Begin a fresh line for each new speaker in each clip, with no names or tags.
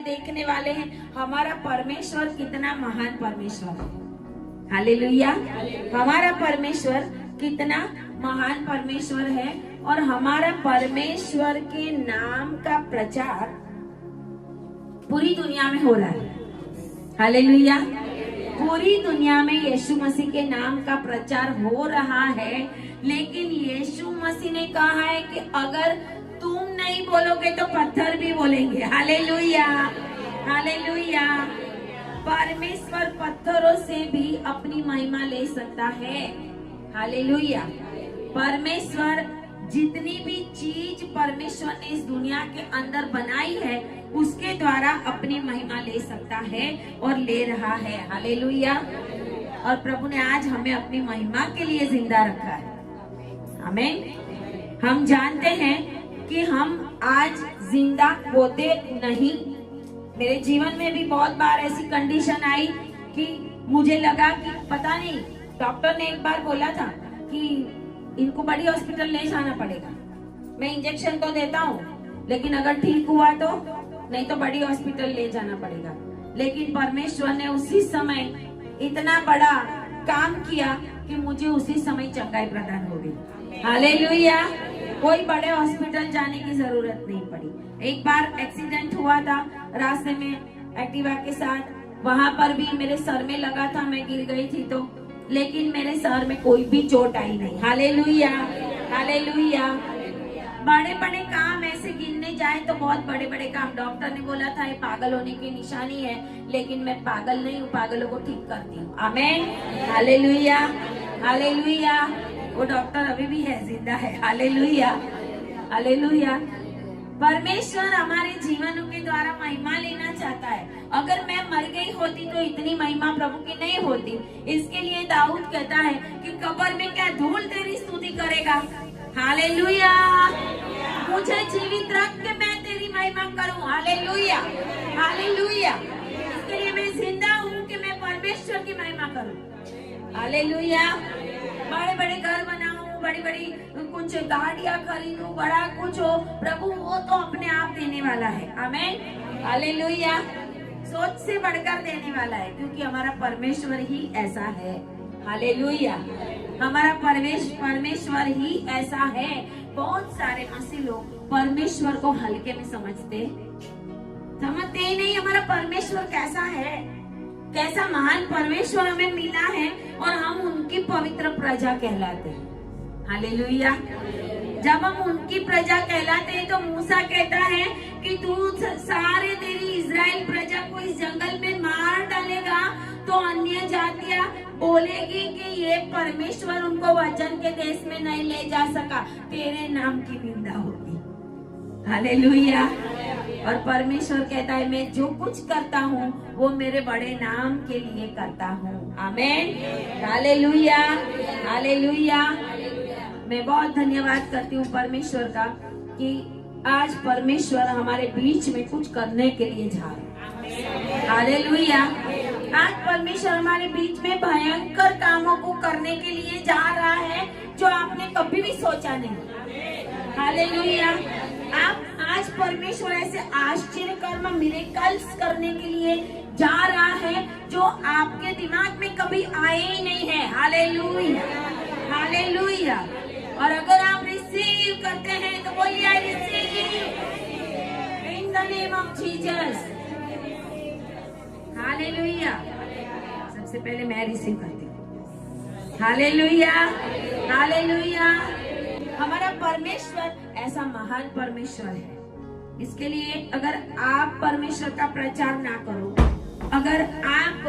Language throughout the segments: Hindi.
देखने वाले हैं हमारा परमेश्वर कितना महान परमेश्वर है। हालेलुया। हमारा परमेश्वर कितना महान परमेश्वर है और हमारा परमेश्वर के नाम का प्रचार पूरी दुनिया में हो रहा है। हालेलुया। पूरी दुनिया में यीशु मसीह के नाम का प्रचार हो रहा है, लेकिन यीशु मसीह ने कहा है कि अगर तुम नहीं बोलोगे तो पत्थर भी बोलेंगे। Hallelujah, hallelujah. परमेश्वर पत्थरों से भी अपनी महिमा ले सकता है। हालेलुया। परमेश्वर जितनी भी चीज परमेश्वर ने इस दुनिया के अंदर बनाई है उसके द्वारा अपनी महिमा ले सकता है और ले रहा है। हालेलुया। और प्रभु ने आज हमें अपनी महिमा के लिए जिंदा रखा है। आमीन। हम जानते हैं कि हम आज जिंदा होते नहीं। मेरे जीवन में भी बहुत बार ऐसी कंडीशन आई कि मुझे लगा कि पता नहीं, डॉक्टर ने एक बार बोला था कि इनको बड़ी हॉस्पिटल ले जाना पड़ेगा। मैं इंजेक्शन तो देता हूँ लेकिन अगर ठीक हुआ तो, नहीं तो बड़ी हॉस्पिटल ले जाना पड़ेगा। लेकिन परमेश्वर ने उसी समय इतना बड़ा काम किया कि मुझे उसी समय चंगाई प्रदान हो गई। हालेलुया। कोई बड़े हॉस्पिटल जाने की जरूरत नहीं पड़ी। एक बार एक्सीडेंट हुआ था रास्ते में एक्टिवा के साथ, वहां पर भी मेरे सर में लगा था, मैं गिर गई थी तो, लेकिन मेरे सर में कोई भी चोट आई नहीं। Hallelujah, hallelujah. बड़े बड़े काम ऐसे गिनने जाए तो बहुत बड़े बड़े काम, डॉक्टर ने बोला था ये पागल होने की निशानी है, लेकिन मैं पागल नहीं हूँ, पागलों को ठीक करती हूँ। आमीन। Hallelujah, hallelujah. वो डॉक्टर अभी भी है, जिंदा है। Hallelujah, hallelujah. परमेश्वर हमारे जीवनों के द्वारा महिमा लेना चाहता है। अगर मैं मर गई होती तो इतनी महिमा प्रभु की नहीं होती। इसके लिए दाऊद कहता है कि कब्र में क्या धूल तेरी स्तुति करेगा। हालेलुया। मुझे जीवित रख के मैं तेरी महिमा करूं। Hallelujah, hallelujah. इसके लिए मैं जिंदा हूं कि मैं परमेश्वर की महिमा करूं। हालेलुया। बड़े बड़े घर बनाऊं, बड़ी बड़ी कुछ गाड़ियां खरीदूं, बड़ा कुछ हो, प्रभु वो तो अपने आप देने वाला है। आमीन। हालेलुया। सोच से बढ़कर देने वाला है, क्योंकि हमारा परमेश्वर ही ऐसा है। हालेलुया। हमारा परमेश्वर ही ऐसा है। बहुत सारे मसीह लोग परमेश्वर को हल्के में समझते ही नहीं। हमारा परमेश्वर कैसा है, कैसा महान परमेश्वर हमें मिला है और हम उनकी पवित्र प्रजा कहलाते हैं। हालेलुया। जब हम उनकी प्रजा कहलाते हैं तो मूसा कहता है कि तू सारे तेरी इजराइल प्रजा को इस जंगल में मार डालेगा तो अन्य जातियां बोलेगी कि ये परमेश्वर उनको वचन के देश में नहीं ले जा सका, तेरे नाम की निंदा होगी। हालेलुया। और परमेश्वर कहता है मैं जो कुछ करता हूँ वो मेरे बड़े नाम के लिए करता हूँ। आमीन। Hallelujah, hallelujah. मैं बहुत धन्यवाद करती हूँ परमेश्वर का कि आज परमेश्वर हमारे बीच में कुछ करने के लिए जा रहा है। हालेलुया। आज परमेश्वर हमारे बीच में भयंकर कामों को करने के लिए जा रहा है जो आपने कभी भी सोचा नहीं। हालेलुया। आप आज परमेश्वर ऐसे आश्चर्य कर्म मिरेकल्स करने के लिए जा रहा है जो आपके दिमाग में कभी आए ही नहीं है। Hallelujah, hallelujah. और अगर आप रिसीव करते हैं तो बोलिए I receive in the name of Jesus. Hallelujah. सबसे पहले मैं रिसीव करती हूँ। Hallelujah, hallelujah. हमारा परमेश्वर ऐसा महान परमेश्वर है। इसके लिए अगर आप परमेश्वर का प्रचार ना करो, अगर आप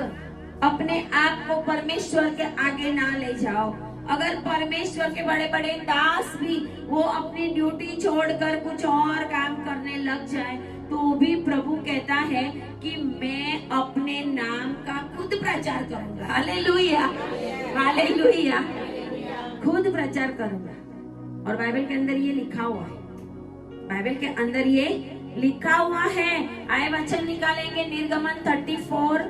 अपने आप को परमेश्वर के आगे ना ले जाओ, अगर परमेश्वर के बड़े बड़े दास भी वो अपनी ड्यूटी छोड़कर कुछ और काम करने लग जाए तो भी प्रभु कहता है कि मैं अपने नाम का खुद प्रचार करूंगा। Hallelujah, hallelujah. खुद प्रचार करूंगा। और बाइबल के अंदर ये लिखा हुआ है, बाइबल के अंदर ये लिखा हुआ है। आए वचन निकालेंगे निर्गमन 34,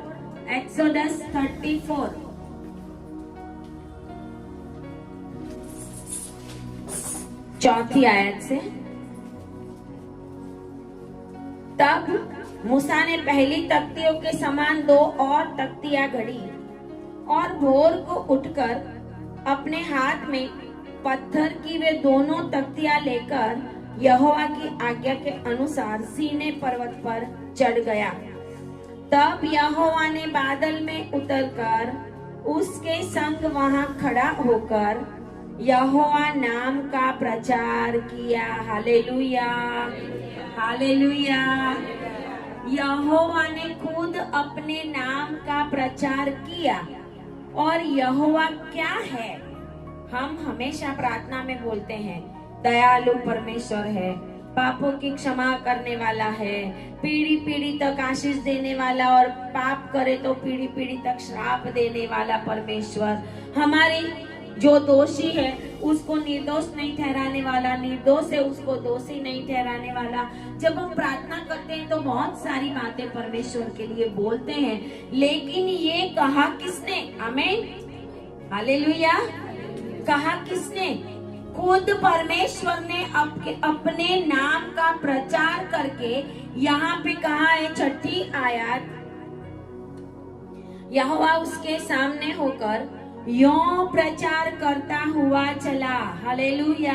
एक्सोडस 34। चौथी आयत से। तब मूसा ने पहली तख्तियों के समान 2 और तख्तियां गढ़ी और भोर को उठकर अपने हाथ में पत्थर की वे दोनों तख्तियां लेकर यहोवा की आज्ञा के अनुसार सीनै पर्वत पर चढ़ गया। तब यहोवा ने बादल में उतरकर उसके संग वहां खड़ा होकर यहोवा नाम का प्रचार किया। Hallelujah, hallelujah. यहोवा ने खुद अपने नाम का प्रचार किया। और यहोवा क्या है? हम हमेशा प्रार्थना में बोलते हैं दयालु परमेश्वर है, पापों की क्षमा करने वाला है, पीढ़ी पीढ़ी तक आशीष देने वाला और पाप करे तो पीढ़ी पीढ़ी तक श्राप देने वाला परमेश्वर, हमारी जो दोषी है उसको निर्दोष नहीं ठहराने वाला, निर्दोष है उसको दोषी नहीं ठहराने वाला। जब हम प्रार्थना करते हैं तो बहुत सारी बातें परमेश्वर के लिए बोलते हैं, लेकिन ये कहा किसने? आमीन, हालेलुया। कहा किसने? खुद परमेश्वर ने अपने नाम का प्रचार करके यहाँ पे कहा है 6ठी आयत, यहोवा उसके सामने होकर यों प्रचार करता हुआ चला। हालेलुया।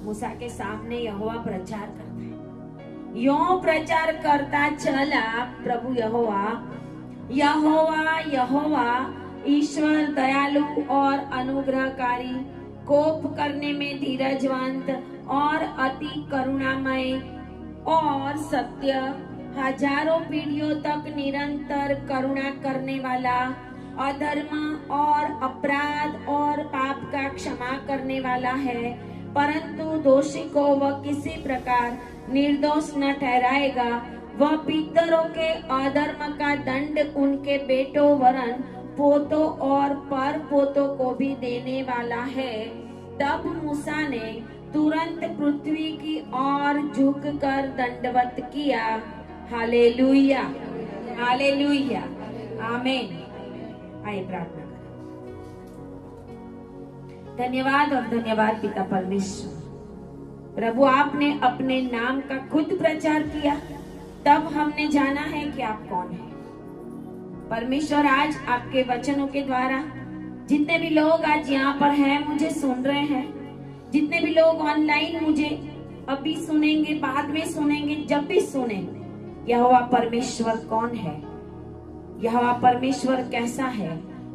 मूसा के सामने यहोवा प्रचार करता है, यों प्रचार करता चला प्रभु यहोवा, यहोवा यहोवा ईश्वर दयालु और अनुग्रहकारी, कोप करने में धीरजवंत और अति करुणामय और सत्य, हजारों पीढ़ियों तक निरंतर करुणा करने वाला, अधर्म और अपराध और पाप का क्षमा करने वाला है, परंतु दोषी को वह किसी प्रकार निर्दोष न ठहराएगा। वह पितरों के अधर्म का दंड उनके बेटों वरन पोतों और पर पोतों को भी देने वाला है। तब मूसा ने तुरंत पृथ्वी की ओर झुककर दंडवत किया। हालेलुया, हालेलुया, आमीन। आइए प्रार्थना करें। धन्यवाद और धन्यवाद पिता परमेश्वर, प्रभु आपने अपने नाम का खुद प्रचार किया, तब हमने जाना है कि आप कौन हैं। परमेश्वर आज आपके वचनों के द्वारा जितने भी लोग आज यहाँ पर हैं, मुझे सुन रहे हैं, जितने भी लोग ऑनलाइन मुझे अभी सुनेंगे, बाद में सुनेंगे, जब भी सुने, यहोवा परमेश्वर कौन है, यहोवा परमेश्वर कैसा है,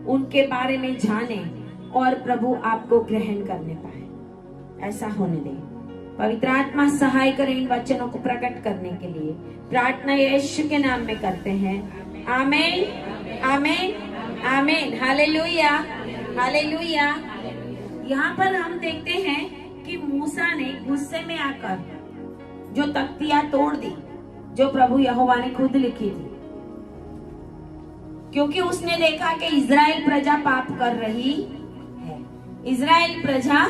उनके बारे में जाने और प्रभु आपको ग्रहण करने पाए। ऐसा होने दे। पवित्र आत्मा सहाय करें इन वचनों को प्रकट करने के लिए। प्रार्थना यीशु के नाम में करते हैं, आमीन, आमीन, आमीन। Hallelujah, hallelujah. यहाँ पर हम देखते हैं कि मूसा ने गुस्से में आकर जो तख्तियां तोड़ दी, जो प्रभु यहोवा ने खुद लिखी थी, क्योंकि उसने देखा कि इजराइल प्रजा पाप कर रही है, इजराइल प्रजा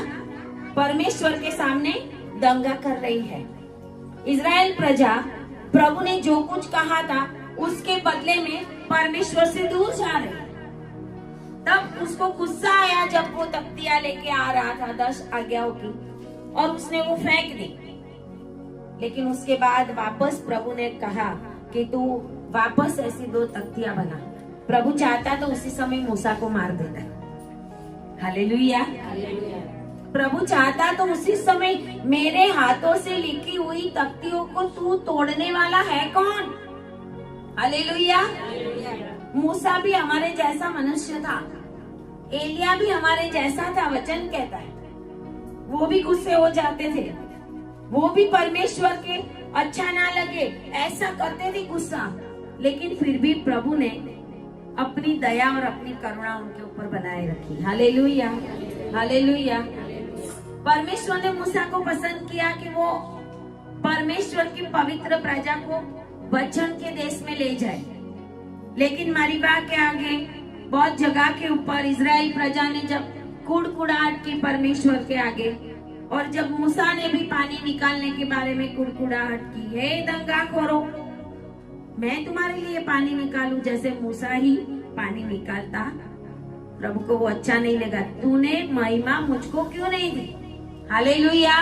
परमेश्वर के सामने दंगा कर रही है, इजराइल प्रजा प्रभु ने जो कुछ कहा था उसके बदले में परमेश्वर से दूर जा रही। तब उसको गुस्सा आया जब वो तख्तियां लेके आ रहा था 10 आज्ञाओं की, और उसने वो फेंक दी। लेकिन उसके बाद वापस प्रभु ने कहा कि तू वापस ऐसी 2 तख्तियां बना। प्रभु चाहता तो उसी समय मूसा को मार देता। हालेलुया। प्रभु चाहता तो उसी समय मेरे हाथों से लिखी हुई तख्तियों को तू तोड़ने वाला है कौन? हालेलुया। मूसा भी हमारे जैसा मनुष्य था, एलिया भी हमारे जैसा था। वचन कहता है वो भी गुस्से हो जाते थे, वो भी परमेश्वर के अच्छा ना लगे ऐसा करते थे गुस्सा, लेकिन फिर भी प्रभु ने अपनी दया और अपनी करुणा उनके ऊपर बनाए रखी। Hallelujah, hallelujah. परमेश्वर ने मूसा को पसंद किया कि वो परमेश्वर की पवित्र प्रजा को वचन के देश में ले जाए। लेकिन मरीबा के आगे बहुत जगह के ऊपर इजराइल प्रजा ने जब कुड़कुड़ाहट की परमेश्वर के आगे, और जब मूसा ने भी पानी निकालने के बारे में कुड़कुड़ाहट की, हे दंगाखोरों, मैं तुम्हारे लिए पानी निकालूं, जैसे मूसा ही पानी निकालता, प्रभु को वो अच्छा नहीं लगा। तूने महिमा मुझको क्यों नहीं दी? हालेलुया।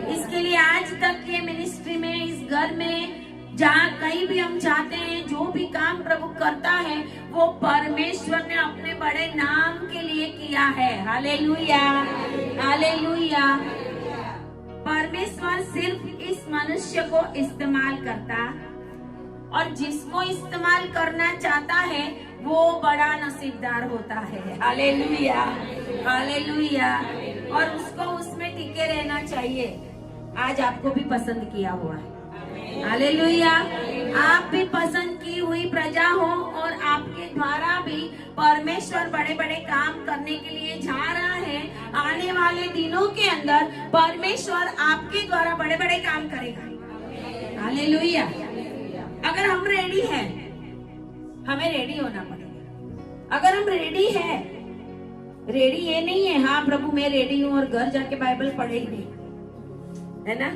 इसके लिए आज तक ये मिनिस्ट्री में, इस घर में जहाँ कहीं भी हम जाते हैं, जो भी काम प्रभु करता है वो परमेश्वर ने अपने बड़े नाम के लिए किया है। Hallelujah, hallelujah. परमेश्वर सिर्फ इस मनुष्य को इस्तेमाल करता, और जिसको इस्तेमाल करना चाहता है वो बड़ा नसीबदार होता है। Hallelujah, hallelujah. और उसको उसमें टिके रहना चाहिए। आज आपको भी पसंद किया हुआ है। हालेलुया। आप भी पसंद की हुई प्रजा हो, और आपके द्वारा भी परमेश्वर बड़े बड़े काम करने के लिए जा रहा है। आने वाले दिनों के अंदर परमेश्वर आपके द्वारा बड़े बड़े काम करेगा। हालेलुया। अगर हम रेडी हैं, हमें रेडी होना पड़ेगा। अगर हम रेडी हैं, रेडी ये नहीं है हाँ प्रभु मैं रेडी हूँ और घर जाके बाइबल पढ़े ही नहीं, है ना,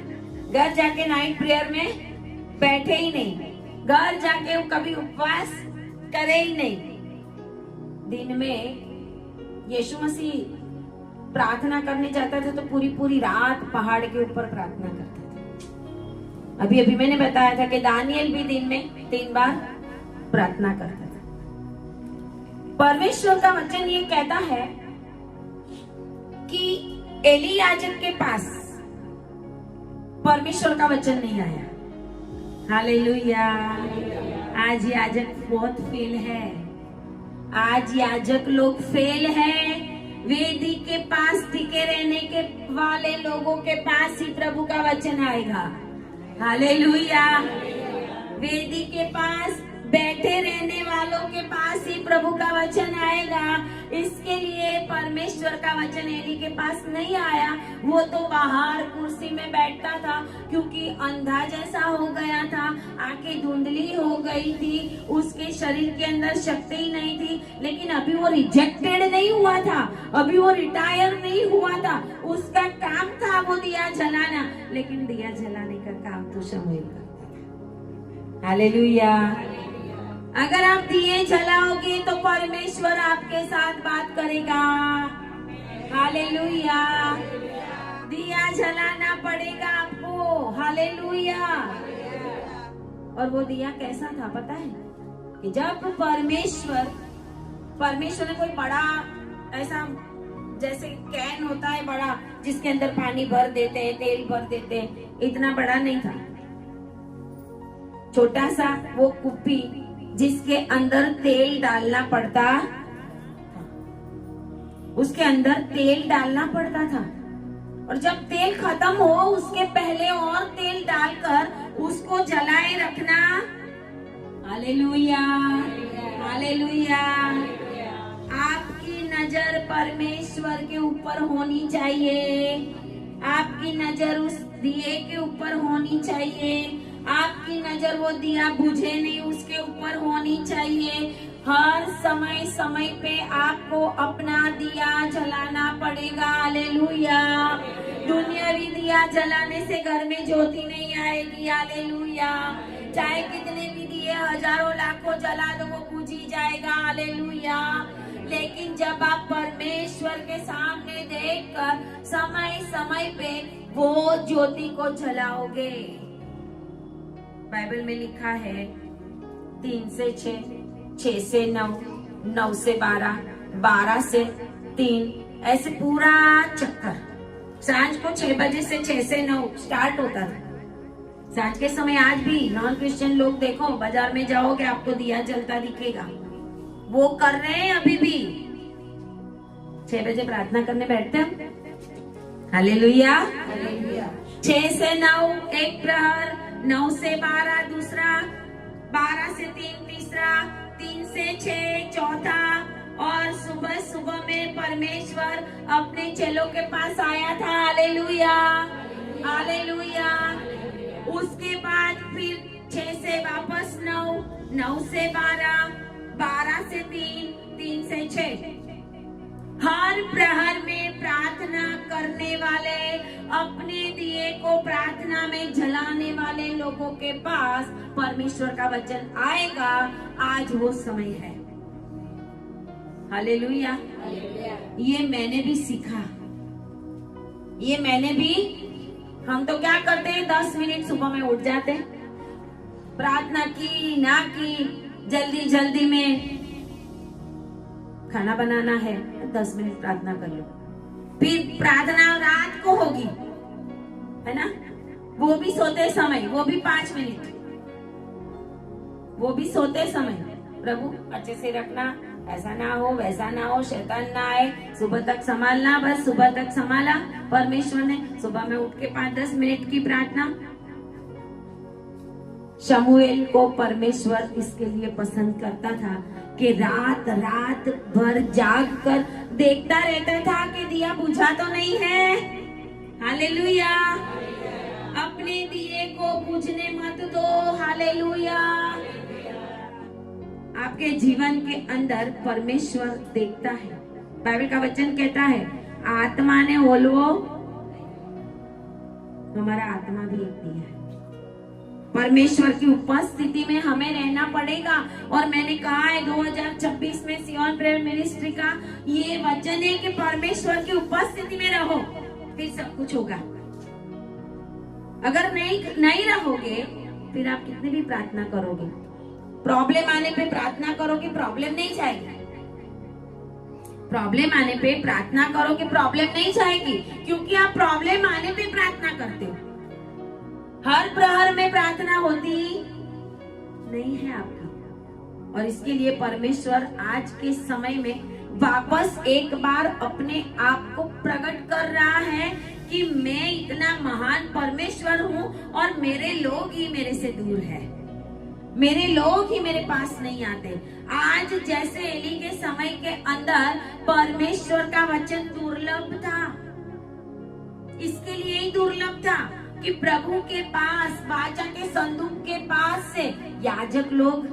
घर जाके नाइट प्रेयर में बैठे ही नहीं, घर जाके कभी उपवास करे ही नहीं। दिन में यीशु मसीह प्रार्थना करने जाता था तो पूरी पूरी रात पहाड़ के ऊपर प्रार्थना करता था। अभी अभी मैंने बताया था कि दानियल भी दिन में 3 बार प्रार्थना करता था। परमेश्वर का वचन ये कहता है कि एली याजक के पास परमेश्वर का वचन नहीं आया। हालेलुया। आज याजक बहुत फेल है। आज याजक लोग फेल है। वेदी के पास टिके रहने के वाले लोगों के पास ही प्रभु का वचन आएगा। हालेलुया। वेदी के पास बैठे रहने वालों के पास ही प्रभु का वचन आएगा। इसके लिए परमेश्वर का वचन एली के पास नहीं आया। वो तो बाहर कुर्सी में बैठता था, क्योंकि अंधा जैसा हो गया था, आंखें धुंधली हो गई थी, उसके शरीर के अंदर शक्ति ही नहीं थी। लेकिन अभी वो रिजेक्टेड नहीं हुआ था, अभी वो रिटायर नहीं हुआ था। उसका काम था वो दिया जलाना, लेकिन दिया जलाने का काम तो शमूएल करता था। हालेलुया। अगर आप दिए जलाओगे तो परमेश्वर आपके साथ बात करेगा। हालेलुया। दिया जलाना पड़ेगा आपको। हालेलुया। और वो दिया कैसा था पता है? कि जब परमेश्वर ने कोई बड़ा ऐसा जैसे कैन होता है बड़ा, जिसके अंदर पानी भर देते हैं, तेल भर देते हैं, इतना बड़ा नहीं था, छोटा सा वो कुप्पी जिसके अंदर तेल डालना पड़ता, उसके अंदर तेल डालना पड़ता था। और जब तेल खत्म हो उसके पहले और तेल डालकर उसको जलाए रखना। Hallelujah, hallelujah. आपकी नजर परमेश्वर के ऊपर होनी चाहिए। आपकी नजर उस दिए के ऊपर होनी चाहिए। आपकी नजर वो दिया बुझे नहीं उसके ऊपर होनी चाहिए। हर समय समय पे आपको अपना दिया जलाना पड़ेगा। हालेलुया। दुनियावी दिया जलाने से घर में ज्योति नहीं आएगी। हालेलुया। चाहे कितने भी दिए हजारों लाखों जला दो वो बुझ ही जाएगा। हालेलुया। लेकिन जब आप परमेश्वर के सामने देखकर समय समय पे वो ज्योति को जलाओगे, बाइबल में लिखा है 3 से 6, 6 से 9, 9 से 12, 12 से 3, ऐसे पूरा चक्कर। सांझ को 6 बजे से 6 से 9 स्टार्ट होता था। सांझ के समय आज भी नॉन क्रिश्चियन लोग देखो, बाजार में जाओगे आपको दिया जलता दिखेगा। वो कर रहे हैं अभी भी। 6 बजे प्रार्थना करने बैठते हम। हालेलुया। 6 से 9 एक प्रहर, 9 से 12 दूसरा, 12 से 3 तीसरा, 3 से 6 चौथा। और सुबह सुबह में परमेश्वर अपने चेलों के पास आया था। Hallelujah, hallelujah. उसके बाद फिर 6 से वापस 9, 9 से 12, 12 से 3, 3 से 6। हर प्रहर में प्रार्थना करने वाले, अपने दिए को प्रार्थना में जलाने वाले लोगों के पास परमेश्वर का वचन आएगा। आज वो समय है। हालेलुया। ये मैंने भी सीखा। ये मैंने भी, हम तो क्या करते हैं 10 मिनट सुबह में उठ जाते हैं, प्रार्थना की ना की, जल्दी जल्दी में खाना बनाना है 10 मिनट प्रार्थना कर लो, फिर प्रार्थना रात को होगी, है ना, वो भी सोते समय, वो भी 5 मिनट, वो भी सोते समय। प्रभु अच्छे से रखना, ऐसा ना हो वैसा ना हो, शैतान ना आए, सुबह तक संभालना, बस सुबह तक संभाला परमेश्वर ने। सुबह में उठ के 5-10 मिनट की प्रार्थना। शमूएल को परमेश्वर इसके लिए पसंद करता था कि रात रात भर जाग कर देखता रहता था कि दिया बुझा तो नहीं है। हालेलुया। अपने दिए को बुझने मत दो। हालेलुया। आपके जीवन के अंदर परमेश्वर देखता है। बाइबल का वचन कहता है आत्मा ने ओलवो, हमारा आत्मा भी एक दिया है। परमेश्वर की उपस्थिति में हमें रहना पड़ेगा। और मैंने कहा है 2026 में सियोन प्रेयर मिनिस्ट्री का ये वचन है कि परमेश्वर की उपस्थिति में रहो, फिर सब कुछ होगा। अगर नहीं रहोगे फिर आप कितनी भी प्रार्थना करोगे, प्रॉब्लम आने पे प्रार्थना करोगे, प्रॉब्लम नहीं जाएगी। प्रॉब्लम आने पे प्रार्थना करोगे, प्रॉब्लम नहीं जाएगी, क्योंकि आप प्रॉब्लम आने पे प्रार्थना करते हो। हर प्रहर में प्रार्थना होती नहीं है आपकी। और इसके लिए परमेश्वर आज के समय में वापस एक बार अपने आप को प्रकट कर रहा है कि मैं इतना महान परमेश्वर हूँ और मेरे लोग ही मेरे से दूर है, मेरे लोग ही मेरे पास नहीं आते। आज जैसे एली के समय के अंदर परमेश्वर का वचन दुर्लभ था, इसके लिए ही दुर्लभ था कि प्रभु के पास, वाचा के संदूक के पास से याजक लोग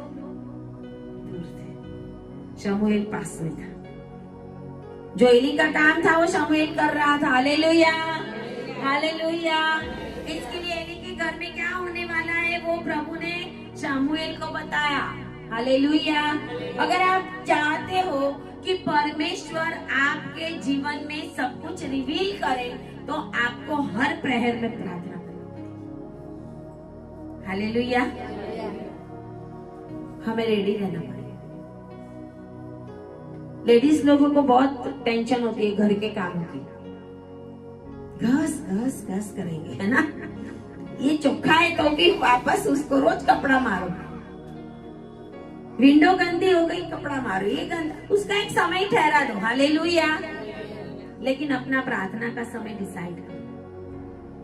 दूर थे, शमूएल पास में था। जो एली का काम था वो शमूएल कर रहा था। Hallelujah, hallelujah. इसके लिए एली के घर में क्या होने वाला है वो प्रभु ने शमूएल को बताया। हालेलुया। अगर आप चाहते हो कि परमेश्वर आपके जीवन में सब कुछ रिवील करे तो आपको हर प्रहर में प्रार्थना करनी। हालेलुया। हमें रेडी रहना पड़ेगा। लेडीज लोगों को बहुत टेंशन होती है घर के कामों की, घस घस घस करेंगे, है ना। ये चोखा है तो भी वापस उसको रोज कपड़ा मारो, विंडो गंदी हो गई कपड़ा मारो, ये गंदा, उसका एक समय ठहरा दो। हालेलुया। लेकिन अपना प्रार्थना का समय डिसाइड करो।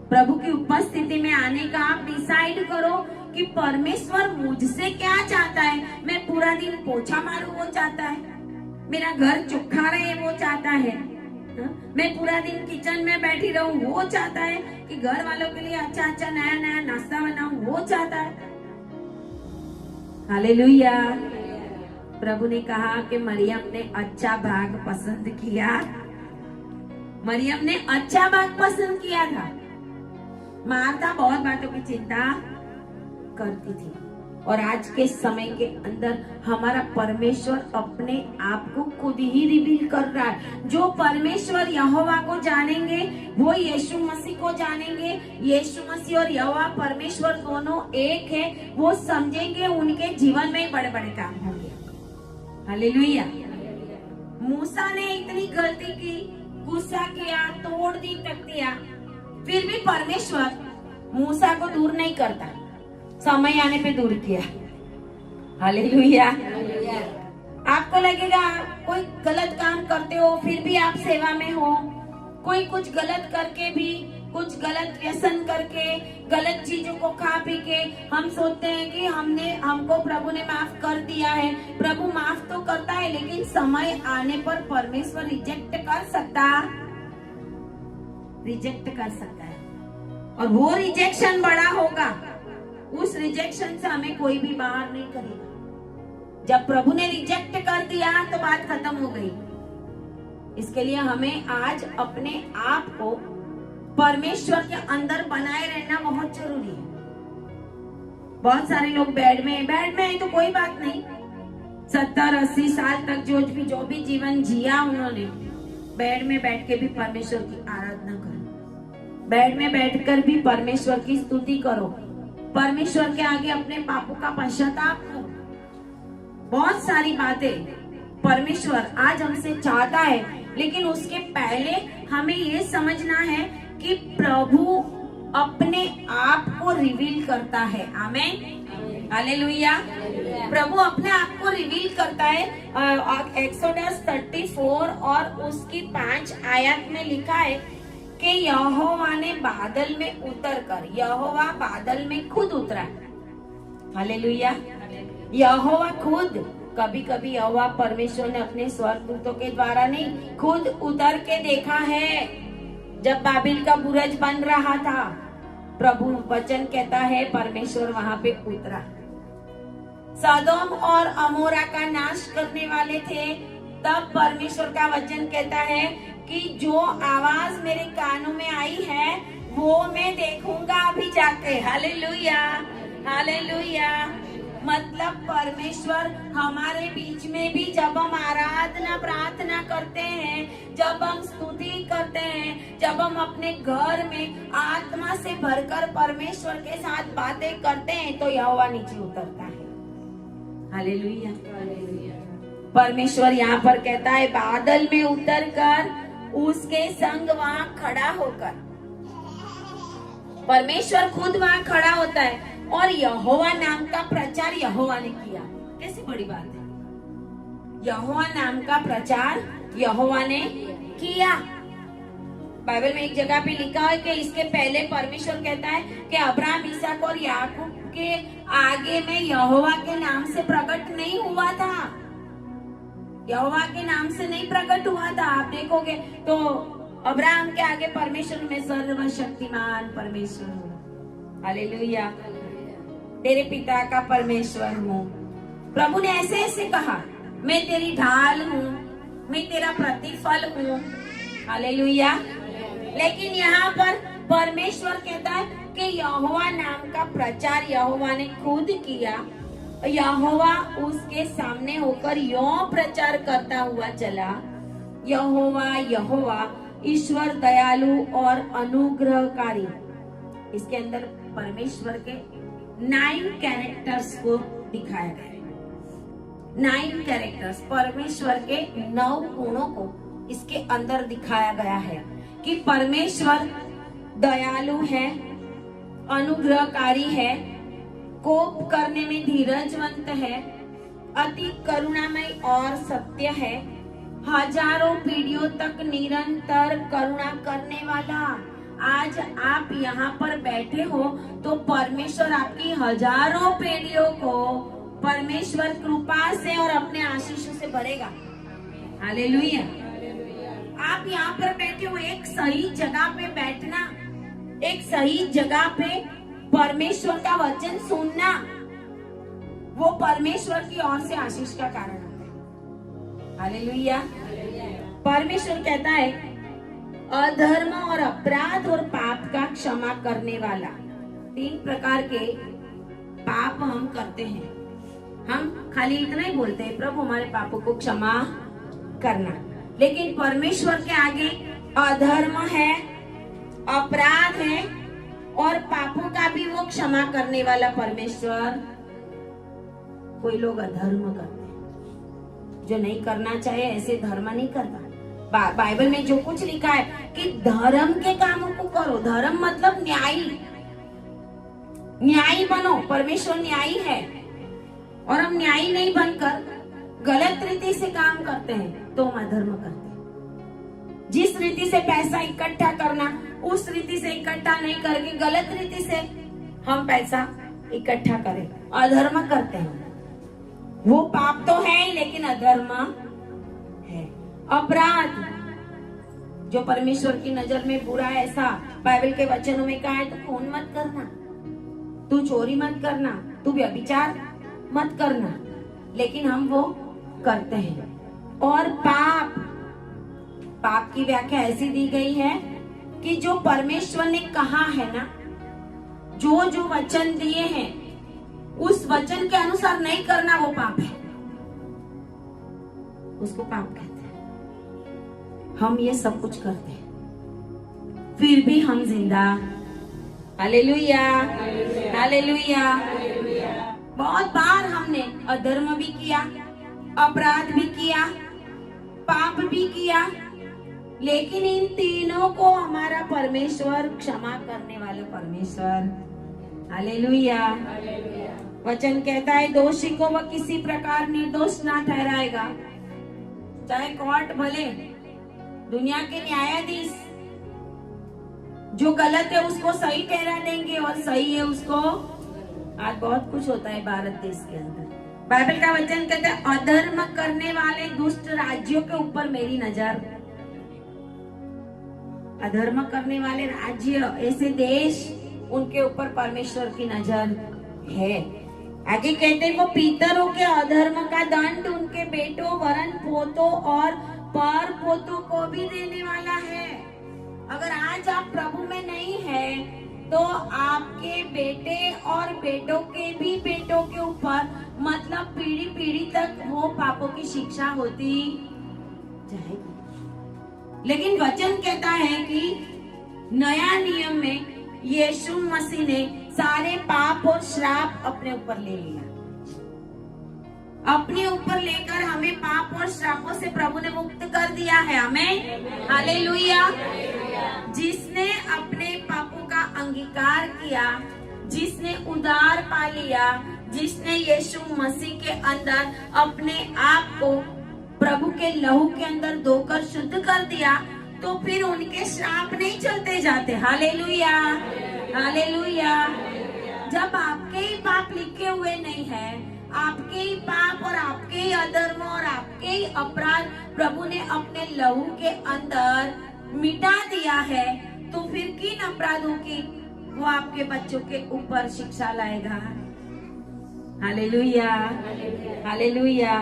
प्रभु की उपस्थिति में आने का आप डिसाइड करो कि परमेश्वर मुझसे क्या चाहता है। मैं पूरा दिन पोछा मारूं वो चाहता है, मेरा घर चोखा रहे वो चाहता है, मैं पूरा दिन किचन में बैठी रहूं वो चाहता है, कि घर वालों के लिए अच्छा अच्छा नया नया नाश्ता बनाऊं वो चाहता है। हालेलुया। प्रभु ने कहा कि मरियम ने अच्छा भाग पसंद किया। मरियम ने अच्छा भाग पसंद किया था। मार्था बहुत बातों की चिंता करती थी। और आज के समय के अंदर हमारा परमेश्वर अपने आप को खुद ही रिवील कर रहा है। जो परमेश्वर यहोवा को जानेंगे वो यीशु मसीह को जानेंगे। यीशु मसीह और यहोवा परमेश्वर दोनों एक है, वो समझेंगे, उनके जीवन में बड़े बड़े काम होंगे। हालेलुया। मूसा ने इतनी गलती की, गुस्सा किया, तोड़ दी तख्तियां, फिर भी परमेश्वर मूसा को दूर नहीं करता, समय आने पे दूर किया। हालेलुया। आपको लगेगा कोई गलत काम करते हो फिर भी आप सेवा में हो, कोई कुछ गलत करके भी, कुछ गलत व्यसन करके, गलत चीजों को खा पी के हम सोचते हैं कि हमको प्रभु ने माफ कर दिया है। प्रभु माफ तो करता है, लेकिन समय आने पर परमेश्वर रिजेक्ट कर सकता है, और वो रिजेक्शन बड़ा होगा। उस रिजेक्शन से हमें कोई भी बाहर नहीं करेगा। जब प्रभु ने रिजेक्ट कर दिया तो बात खत्म हो गई। इसके लिए हमें आज अपने आप को परमेश्वर के अंदर बनाए रहना बहुत जरूरी है। बहुत सारे लोग बेड में है तो कोई बात नहीं, 70-80 साल तक जो भी जीवन जिया उन्होंने, बेड में बैठ के भी परमेश्वर की आराधना करो, बेड में बैठकर भी परमेश्वर की स्तुति करो। परमेश्वर के आगे अपने पापों का पश्चाताप करो। बहुत सारी बातें परमेश्वर आज हमसे चाहता है, लेकिन उसके पहले हमें ये समझना है कि प्रभु अपने आप को रिवील करता है। आमीन, हालेलुया। प्रभु अपने आप को रिवील करता है। एक्सोडस 34 और उसकी 5 आयत में लिखा है कि यहोवा ने बादल में उतरकर, यहोवा बादल में खुद उतरा। हालेलुया। यहोवा खुद, कभी कभी यहोवा परमेश्वर ने अपने स्वर्गदूतों के द्वारा नहीं, खुद उतर के देखा है। जब बाबिल का बुर्ज बन रहा था, प्रभु वचन कहता है परमेश्वर वहां पे उतरा। सदोम और अमोरा का नाश करने वाले थे, तब परमेश्वर का वचन कहता है कि जो आवाज मेरे कानों में आई है वो मैं देखूंगा अभी जाके। Hallelujah, hallelujah. मतलब परमेश्वर हमारे बीच में भी जब हम आराधना प्रार्थना करते हैं, जब हम स्तुति करते हैं, जब हम अपने घर में आत्मा से भरकर परमेश्वर के साथ बातें करते हैं, तो यहोवा नीचे उतरता है। Hallelujah, hallelujah. परमेश्वर यहाँ पर कहता है बादल में उतरकर उसके संग वहाँ खड़ा होकर, परमेश्वर खुद वहाँ खड़ा होता है और यहोवा नाम का प्रचार यहोवा ने किया। कैसी बड़ी बात है, यहोवा नाम का प्रचार यहोवा ने किया। बाइबल में एक जगह पे लिखा है कि इसके पहले परमेश्वर कहता है कि अब्राहम, इसहाक और याकूब के आगे में यहोवा के नाम से प्रकट नहीं हुआ था, यहोवा के नाम से नहीं प्रकट हुआ था। आप देखोगे तो अब्राहम के आगे परमेश्वर में सर्वशक्तिमान परमेश्वर हूँ। हालेलुया, तेरे पिता का परमेश्वर हूँ। प्रभु ने ऐसे ऐसे कहा, मैं तेरी ढाल हूँ, मैं तेरा प्रतिफल हूँ। हालेलुया। लेकिन यहाँ पर परमेश्वर कहता है कि यहोवा नाम का प्रचार यहोवा ने खुद किया। यहोवा उसके सामने होकर यों प्रचार करता हुआ चला, यहोवा यहोवा ईश्वर दयालु और अनुग्रहकारी। इसके अंदर परमेश्वर के 9 कैरेक्टर्स को दिखाया गया है। 9 कैरेक्टर्स, परमेश्वर के 9 गुणों को इसके अंदर दिखाया गया है कि परमेश्वर दयालु है, अनुग्रहकारी है, कोप करने में धीरजवंत है, अति करुणामय और सत्य है, हजारों पीढ़ियों तक निरंतर करुणा करने वाला। आज आप यहाँ पर बैठे हो तो परमेश्वर आपकी हजारों पीढ़ियों को परमेश्वर कृपा से और अपने आशीषों से भरेगा। हालेलुया। आप यहाँ पर बैठे हो, एक सही जगह पे बैठना, एक सही जगह पे परमेश्वर का वचन सुनना, वो परमेश्वर की ओर से आशीष का कारण होता है। हालेलुया। परमेश्वर कहता है अधर्म और अपराध और पाप का क्षमा करने वाला। 3 प्रकार के पाप हम करते हैं। हम खाली इतना ही बोलते हैं प्रभु हमारे पापों को क्षमा करना, लेकिन परमेश्वर के आगे अधर्म है, अपराध है और पापों का भी वो क्षमा करने वाला परमेश्वर। कोई लोग अधर्म करते हैं, जो नहीं करना चाहिए ऐसे धर्म नहीं करता। बाइबल में जो कुछ लिखा है कि धर्म के कामों को करो। धर्म मतलब न्यायी, न्यायी बनो। परमेश्वर न्यायी है और हम न्यायी नहीं बनकर गलत रीति से काम करते हैं तो हम अधर्म करते हैं। जिस रीति से पैसा इकट्ठा करना, उस रीति से इकट्ठा नहीं करके गलत रीति से हम पैसा इकट्ठा करें, अधर्म करते हैं। वो पाप तो है लेकिन अधर्म है। अपराध जो परमेश्वर की नजर में बुरा है, ऐसा बाइबल के वचनों में कहा है तो खून मत करना, तू चोरी मत करना, तू व्यभिचार मत करना, लेकिन हम वो करते हैं। और पाप, पाप की व्याख्या ऐसी दी गई है कि जो परमेश्वर ने कहा है ना, जो जो वचन दिए हैं उस वचन के अनुसार नहीं करना वो पाप है, उसको पाप कहते हैं। हम ये सब कुछ करते हैं फिर भी हम जिंदा। Hallelujah, hallelujah. बहुत बार हमने अधर्म भी किया, अपराध भी किया, पाप भी किया, लेकिन इन तीनों को हमारा परमेश्वर क्षमा करने वाला परमेश्वर। हालेलुया। वचन कहता है दोषी को वह किसी प्रकार निर्दोष ना ठहराएगा। चाहे कोर्ट भले, दुनिया के न्यायाधीश जो गलत है उसको सही ठहरा देंगे और सही है उसको। आज बहुत कुछ होता है भारत देश के अंदर। बाइबल का वचन कहता है अधर्म करने वाले दुष्ट राज्यों के ऊपर मेरी नजर। अधर्म करने वाले राज्य, ऐसे देश, उनके ऊपर परमेश्वर की नजर है। आगे कहते हैं वो पीतरों के अधर्म का दंड उनके बेटों, वरन पोतों और पर पोतों को भी देने वाला है। अगर आज आप प्रभु में नहीं है तो आपके बेटे और बेटों के भी बेटों के ऊपर, मतलब पीढ़ी पीढ़ी तक वो पापों की शिक्षा होती जाएगी। लेकिन वचन कहता है कि नया नियम में यीशु मसीह ने सारे पाप और श्राप अपने ऊपर ले लिया। अपने ऊपर लेकर हमें पाप और श्रापों से प्रभु ने मुक्त कर दिया है। आमीन, हालेलुया। जिसने अपने पापों का अंगीकार किया, जिसने उद्धार पा लिया, जिसने यीशु मसीह के अंदर अपने आप को प्रभु के लहू के अंदर धोकर शुद्ध कर दिया, तो फिर उनके श्राप नहीं चलते जाते। Hallelujah, hallelujah. जब आपके ही पाप लिखे हुए नहीं है, आपके ही पाप और आपके ही अधर्म और आपके ही अपराध प्रभु ने अपने लहू के अंदर मिटा दिया है, तो फिर किन अपराधों की वो आपके बच्चों के ऊपर शिक्षा लाएगा। Hallelujah, hallelujah.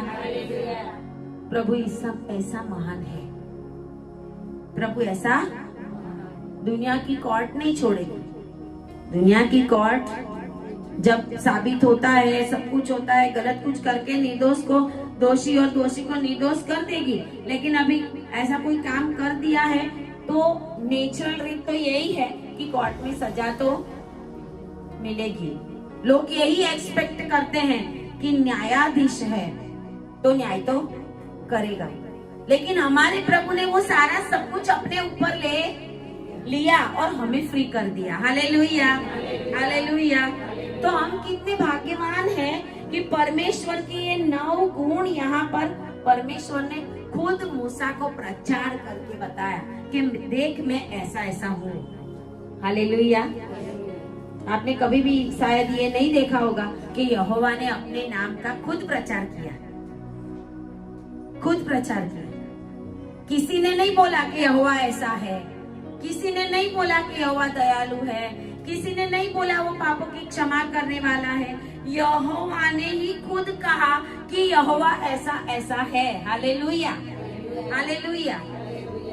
प्रभु सब ऐसा महान है। प्रभु ऐसा दुनिया की कोर्ट नहीं छोड़ेगी। दुनिया की कोर्ट जब साबित होता है, सब कुछ होता है, गलत कुछ करके निर्दोष को दोषी और दोषी को निर्दोष कर देगी। लेकिन अभी ऐसा कोई काम कर दिया है तो नेचुरल रीत तो यही है कि कोर्ट में सजा तो मिलेगी। लोग यही एक्सपेक्ट करते हैं कि न्यायाधीश है तो न्याय तो करेगा। लेकिन हमारे प्रभु ने वो सारा सब कुछ अपने ऊपर ले लिया और हमें फ्री कर दिया। Hallelujah, hallelujah. तो हम कितने भाग्यवान हैं कि परमेश्वर के ये 9 गुण यहाँ पर परमेश्वर ने खुद मूसा को प्रचार करके बताया कि देख मैं ऐसा ऐसा हूँ। हालेलुया। आपने कभी भी शायद ये नहीं देखा होगा कि यहोवा ने अपने नाम का खुद प्रचार किया, खुद प्रचार किया। किसी ने नहीं बोला कि यहोवा ऐसा है, किसी ने नहीं बोला कि यहोवा दयालु है, किसी ने नहीं बोला वो पापों की क्षमा करने वाला है। यहोवा ने ही खुद कहा कि यहोवा ऐसा ऐसा है। Hallelujah, hallelujah.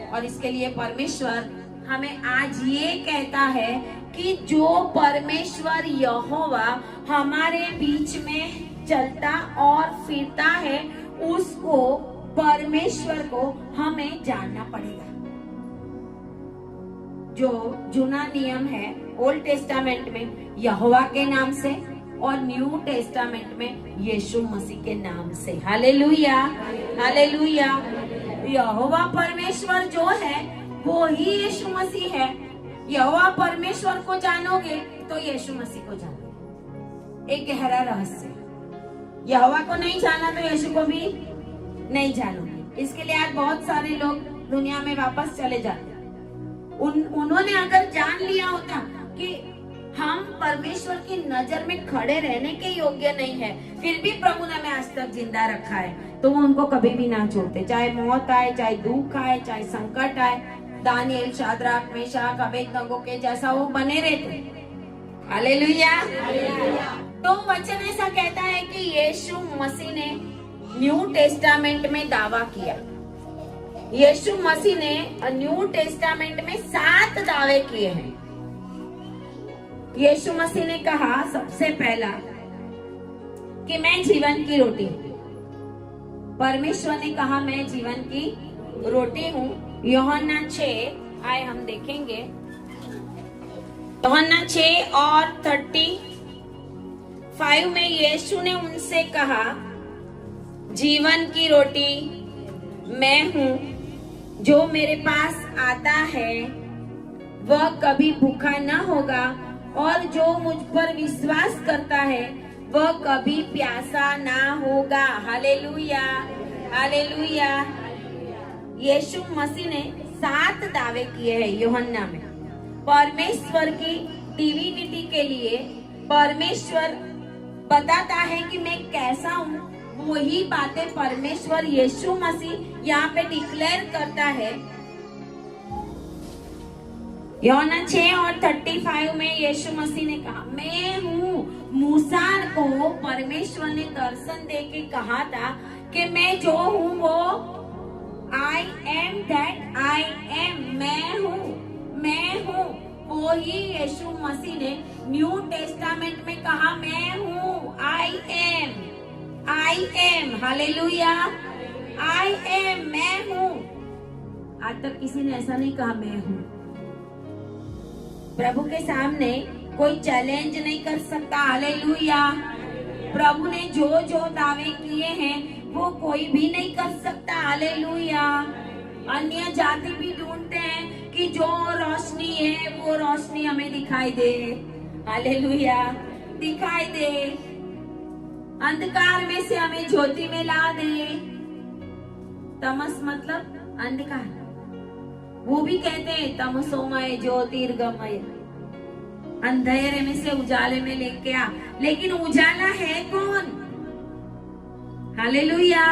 और इसके लिए परमेश्वर हमें आज ये कहता है कि जो परमेश्वर यहोवा हमारे बीच में चलता और फिरता है, उसको परमेश्वर को हमें जानना पड़ेगा। जो जुना नियम है ओल्ड टेस्टामेंट में यहोवा के नाम से और न्यू टेस्टामेंट में यीशु मसीह के नाम से। Hallelujah, hallelujah. यहोवा परमेश्वर जो है वो ही यीशु मसीह है। यहोवा परमेश्वर को जानोगे तो यीशु मसीह को जानोगे। एक गहरा रहस्य, यहोवा को नहीं जाना तो यीशु को भी नहीं जानोगे। इसके लिए आज बहुत सारे लोग दुनिया में वापस चले जाते। उन्होंने अगर जान लिया होता कि हम परमेश्वर की नजर में खड़े रहने के योग्य नहीं है, फिर भी प्रभु ने हमें आज तक जिंदा रखा है, तो वो उनको कभी भी ना छोड़ते। चाहे मौत आए, चाहे दुख आए, चाहे संकट आए, दानिएल, शाद्राक, मेशक, अबेदनगो के जैसा वो बने रहते। हालेलुया। तो वचन ऐसा कहता है कि यीशु मसीह ने न्यू टेस्टामेंट में दावा किया। यीशु मसीह ने न्यू टेस्टामेंट में 7 दावे किए हैं। यीशु मसीह ने कहा सबसे पहला कि मैं जीवन की रोटी हूँ। परमेश्वर ने कहा मैं जीवन की रोटी हूँ। यूहन्ना 6 आए हम देखेंगे। यूहन्ना 6 और 30 5 में यीशु ने उनसे कहा, जीवन की रोटी मैं हूँ, जो मेरे पास आता है वह कभी भूखा न होगा, और जो मुझ पर विश्वास करता है वह कभी प्यासा ना होगा। Hallelujah, hallelujah. यीशु मसीह ने 7 दावे किए हैं यूहन्ना में। परमेश्वर की डिविनिटी के लिए परमेश्वर बताता है कि मैं कैसा हूँ, वही बातें परमेश्वर यीशु मसीह यहाँ पे डिक्लेयर करता है। यूहन्ना 6 और 35 में यीशु मसीह ने कहा, मैं हूँ। मूसा को परमेश्वर ने दर्शन दे के कहा था कि मैं जो हूँ वो I am that I am, मैं हूँ। वो ही यीशु मसीह ने न्यू टेस्टामेंट में कहा, मैं हूँ, I am, hallelujah, I am, मैं हूँ। आज तक किसी ने ऐसा नहीं कहा मैं हूँ। प्रभु के सामने कोई चैलेंज नहीं कर सकता। हालेलुया। प्रभु ने जो जो दावे किए हैं वो कोई भी नहीं कर सकता। हालेलुया। अन्य जाति भी ढूंढते हैं कि जो रोशनी है वो रोशनी हमें दिखाई दे। हालेलुया, दिखाई दे, अंधकार में से हमें ज्योति में ला दे। तमस मतलब अंधकार। वो भी कहते हैं तमसोमय ज्योतिर्गमय, अंधेरे में से उजाले में लेके आ। लेकिन उजाला है कौन? हालेलुया।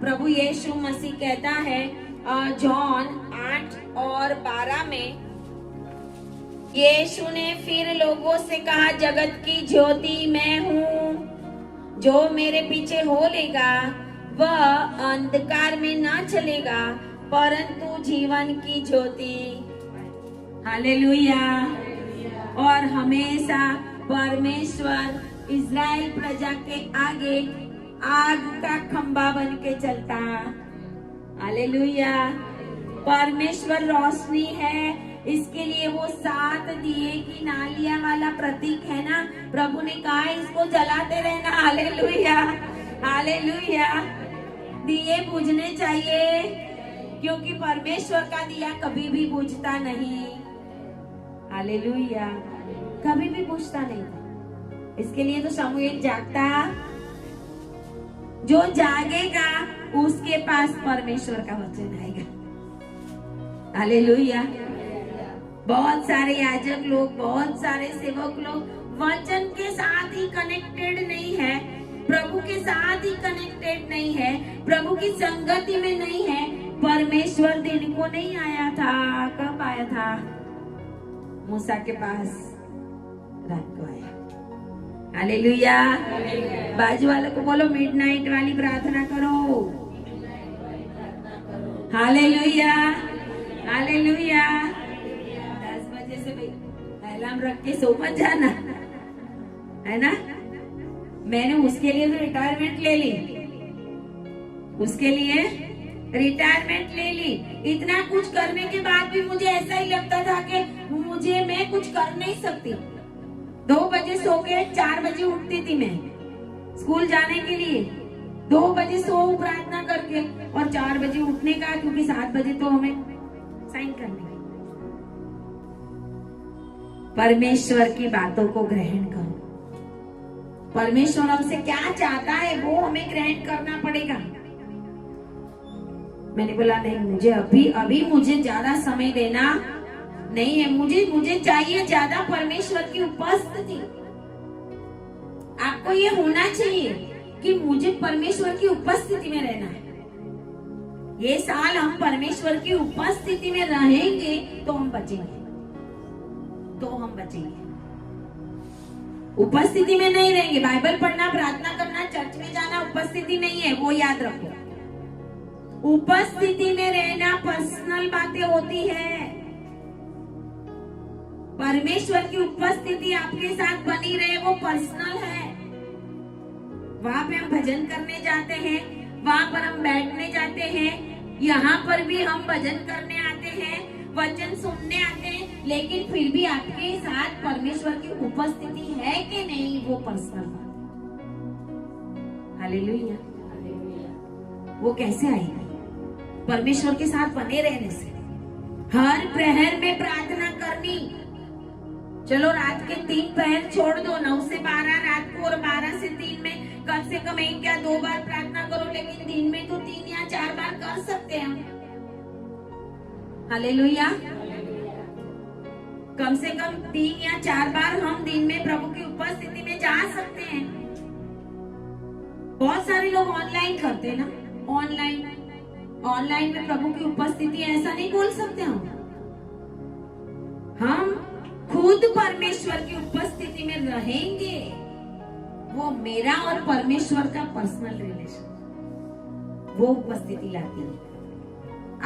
प्रभु यीशु मसीह कहता है जॉन 8 और 12 में, यीशु ने फिर लोगों से कहा, जगत की ज्योति मैं हूँ, जो मेरे पीछे हो लेगा वह अंधकार में ना चलेगा परंतु जीवन की ज्योति। हालेलुया। और हमेशा परमेश्वर इज़राइल प्रजा के आगे आग का खंभा बन के चलता। हालेलुया। परमेश्वर रोशनी है, इसके लिए वो 7 दिए की नालियां वाला प्रतीक है ना, प्रभु ने कहा इसको जलाते रहना। Hallelujah, hallelujah. दिए बुझने चाहिए क्योंकि परमेश्वर का दिया कभी भी बुझता नहीं। हालेलुया, कभी भी बुझता नहीं। इसके लिए तो समूएल जागता, जो जागेगा उसके पास परमेश्वर का वचन आएगा। हालेलुया। बहुत सारे याजक लोग, बहुत सारे सेवक लोग वचन के साथ ही कनेक्टेड नहीं है, प्रभु के साथ ही कनेक्टेड नहीं है, प्रभु की संगति में नहीं है। परमेश्वर दिन को नहीं आया था। कब आया था? मूसा के पास रात को आया। हालेलुया। बाजू वालों को बोलो मिडनाइट वाली प्रार्थना करो। Hallelujah, hallelujah. 10 बजे से भाई अलार्म रख के सो मत जाना, है ना। मैंने उसके लिए तो रिटायरमेंट ले ली, उसके लिए रिटायरमेंट ले ली। इतना कुछ करने के बाद भी मुझे ऐसा ही लगता था कि मैं कुछ कर नहीं सकती। 2 बजे सो के 4 बजे उठती थी मैं स्कूल जाने के लिए। 2 बजे सो प्रार्थना करके और 4 बजे उठने का, क्योंकि 7 बजे तो हमें साइन करने। परमेश्वर की बातों को ग्रहण करो। परमेश्वर हमसे क्या चाहता है वो हमें ग्रहण करना पड़ेगा। मैंने बोला नहीं, मुझे अभी मुझे ज्यादा समय देना नहीं है, मुझे चाहिए ज्यादा परमेश्वर की उपस्थिति। आपको ये होना चाहिए कि मुझे परमेश्वर की उपस्थिति में रहना है। ये साल हम परमेश्वर की उपस्थिति में रहेंगे तो हम बचेंगे, उपस्थिति में नहीं रहेंगे। बाइबल पढ़ना, प्रार्थना करना, चर्च में जाना उपस्थिति नहीं है, वो याद रखो। उपस्थिति में रहना पर्सनल बातें होती है। परमेश्वर की उपस्थिति आपके साथ बनी रहे वो पर्सनल है। वहां पे हम भजन करने जाते हैं, वहां पर हम बैठने जाते हैं, यहाँ पर भी हम भजन करने आते हैं, वचन सुनने आते हैं, लेकिन फिर भी आपके साथ परमेश्वर की उपस्थिति है कि नहीं, वो पर्सनल बात। हालेलुया। वो कैसे आएगी? परमेश्वर के साथ बने रहने से। हर प्रहर में प्रार्थना करनी। चलो रात के 3 प्रहर छोड़ दो, 9 से 12 रात को और 12 से 3 में कम से कम 1 या 2 बार प्रार्थना करो, लेकिन दिन में तो 3 या 4 बार कर सकते हैं हम। हालेलुया। कम से कम 3 या 4 बार हम दिन में प्रभु की उपस्थिति में जा सकते हैं। बहुत सारे लोग ऑनलाइन करते हैं ना, ऑनलाइन में प्रभु की उपस्थिति ऐसा नहीं बोल सकते हम खुद परमेश्वर की उपस्थिति में रहेंगे। वो मेरा और परमेश्वर का पर्सनल रिलेशन, वो उपस्थिति लाती है।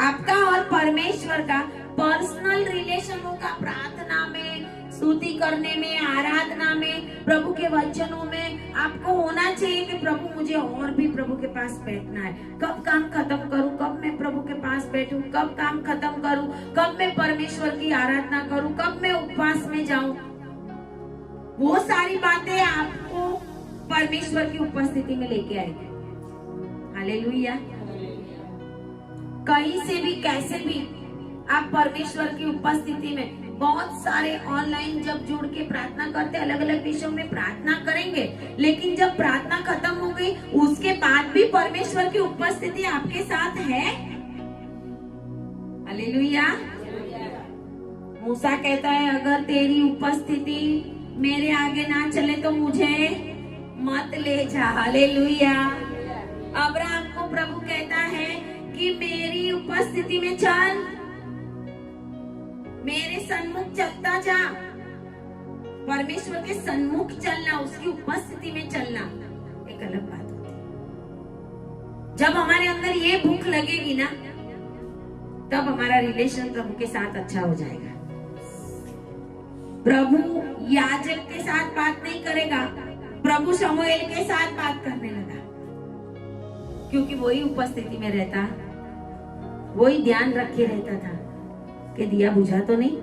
आपका और परमेश्वर का पर्सनल रिलेशन होगा प्रार्थना में, स्तुति करने में, आराधना में, प्रभु के वचनों में। आपको होना चाहिए कि प्रभु मुझे और भी प्रभु के पास बैठना है। कब काम खत्म करूं, कब मैं प्रभु के पास बैठूं, कब काम खत्म करूं, कब मैं परमेश्वर की आराधना करूं, कब मैं उपवास में जाऊं। वो सारी बातें आपको परमेश्वर की उपस्थिति में लेके आएगी। हालेलुया। कहीं से भी कैसे भी आप परमेश्वर की उपस्थिति में, बहुत सारे ऑनलाइन जब जुड़ के प्रार्थना करते, अलग अलग विषयों में प्रार्थना करेंगे, लेकिन जब प्रार्थना खत्म हो गई उसके बाद भी परमेश्वर की उपस्थिति आपके साथ है। हालेलुया। मूसा कहता है, अगर तेरी उपस्थिति मेरे आगे ना चले तो मुझे मत ले जा। हालेलुया। अब्राहम को प्रभु कहता है कि मेरी उपस्थिति में चल, मेरे सन्मुख चलता जा। परमेश्वर के सन्मुख चलना, उसकी उपस्थिति में चलना एक अलग बात होती है। जब हमारे अंदर ये भूख लगेगी ना, तब हमारा रिलेशन प्रभु के साथ अच्छा हो जाएगा। प्रभु याजक के साथ बात नहीं करेगा, प्रभु शमूएल के साथ बात करने लगा, क्योंकि वही उपस्थिति में रहता, वही ध्यान रखे रहता था कि दिया बुझा तो नहीं,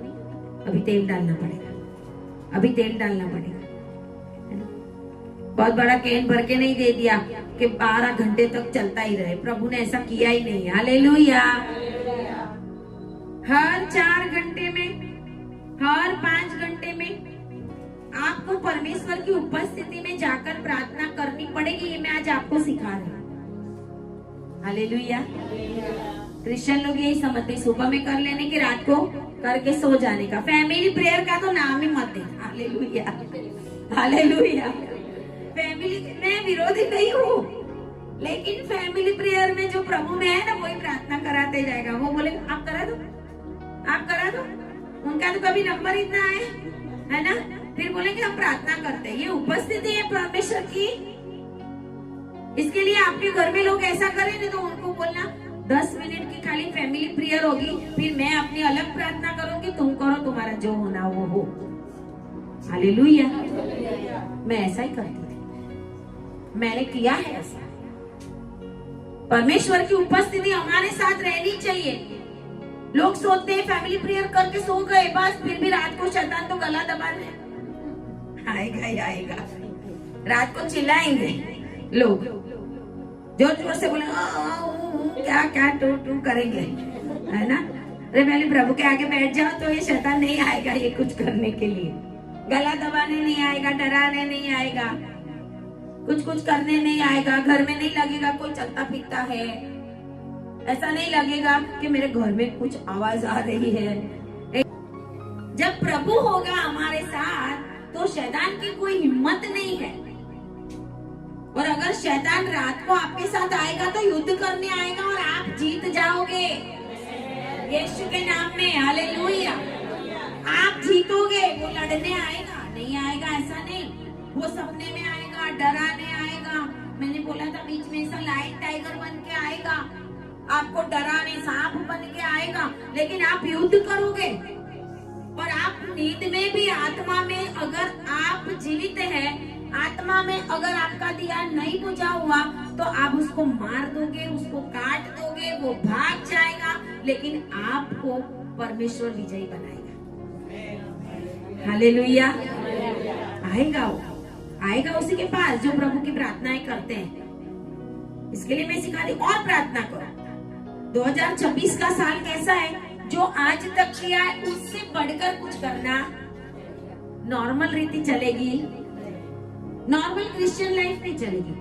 अभी तेल डालना पड़ेगा, अभी तेल डालना पड़ेगा। बहुत बड़ा कैन भर के नहीं दे दिया कि 12 घंटे तक चलता ही रहे। प्रभु ने ऐसा किया ही नहीं। हालेलुया। हर 4 घंटे में, हर 5 घंटे में आपको परमेश्वर की उपस्थिति में जाकर प्रार्थना करनी पड़ेगी। ये मैं आज आपको सिखा रही हूँ। हालेलुया। क्रिश्चियन लोग यही समझते, सुबह में कर लेने की, रात को करके सो जाने का। फैमिली प्रेयर का तो नाम ही मत देना। हालेलुया। हालेलुया। फैमिली, मैं विरोधी नहीं हूँ, लेकिन फैमिली प्रेयर में जो प्रभु में है ना, वही प्रार्थना कराते जाएगा। वो बोले आप करा दो, आप करा दो। उनका तो कभी नंबर इतना है ना, फिर बोलेंगे हम प्रार्थना करते हैं। ये उपस्थिति है परमेश्वर की। इसके लिए आपके घर में लोग ऐसा करें नहीं तो उनको बोलना 10 मिनट की खाली फैमिली प्रेयर होगी, फिर मैं अपनी अलग प्रार्थना करूंगी, तुम करो, तुम्हारा जो होना वो हो। हालेलुया। मैं ऐसा ही करती थी, मैंने किया है ऐसा। परमेश्वर की उपस्थिति हमारे साथ रहनी चाहिए। लोग सोचते हैं फैमिली प्रेयर करके सो गए बस, फिर भी रात को शैतान तो गला दबाने आएगा ही आएगा। रात को चिल्लाएंगे लोग, जोर जोर से बोले क्या क्या टू टू करेंगे, है ना। अरे पहले प्रभु के आगे बैठ जाओ तो ये शैतान नहीं आएगा ये कुछ करने के लिए। गला दबाने नहीं आएगा, डराने नहीं आएगा, कुछ करने नहीं आएगा। घर में नहीं लगेगा कोई चलता फिरता है, ऐसा नहीं लगेगा कि मेरे घर में कुछ आवाज आ रही है। जब प्रभु होगा हमारे साथ तो शैतान की कोई हिम्मत नहीं है। और अगर शैतान रात को आपके साथ आएगा तो युद्ध करने आएगा और आप जीत जाओगे यीशु के नाम में। हालेलुया। आप जीतोगे। वो लड़ने आएगा नहीं आएगा ऐसा नहीं, वो सपने में आएगा, डराने आएगा। मैंने बोला था बीच में ऐसा लाइन टाइगर बन के आएगा, आपको डराने सांप बन के आएगा, लेकिन आप युद्ध करोगे। और आप नींद में भी आत्मा में अगर आप जीवित हैं, आत्मा में अगर आपका दिया नहीं बुझा हुआ तो आप उसको मार दोगे, उसको काट दोगे, वो भाग जाएगा, लेकिन आपको परमेश्वर विजयी बनाएगा। हालेलुया। आएगा वो, आएगा उसी के पास जो प्रभु की प्रार्थनाएं करते हैं। इसके लिए मैं सिखा दी, और प्रार्थना करो। 2026 का साल कैसा है, जो आज तक किया है उससे बढ़कर कुछ करना। नॉर्मल रीति चलेगी, नॉर्मल क्रिश्चियन लाइफ नहीं चलेगी।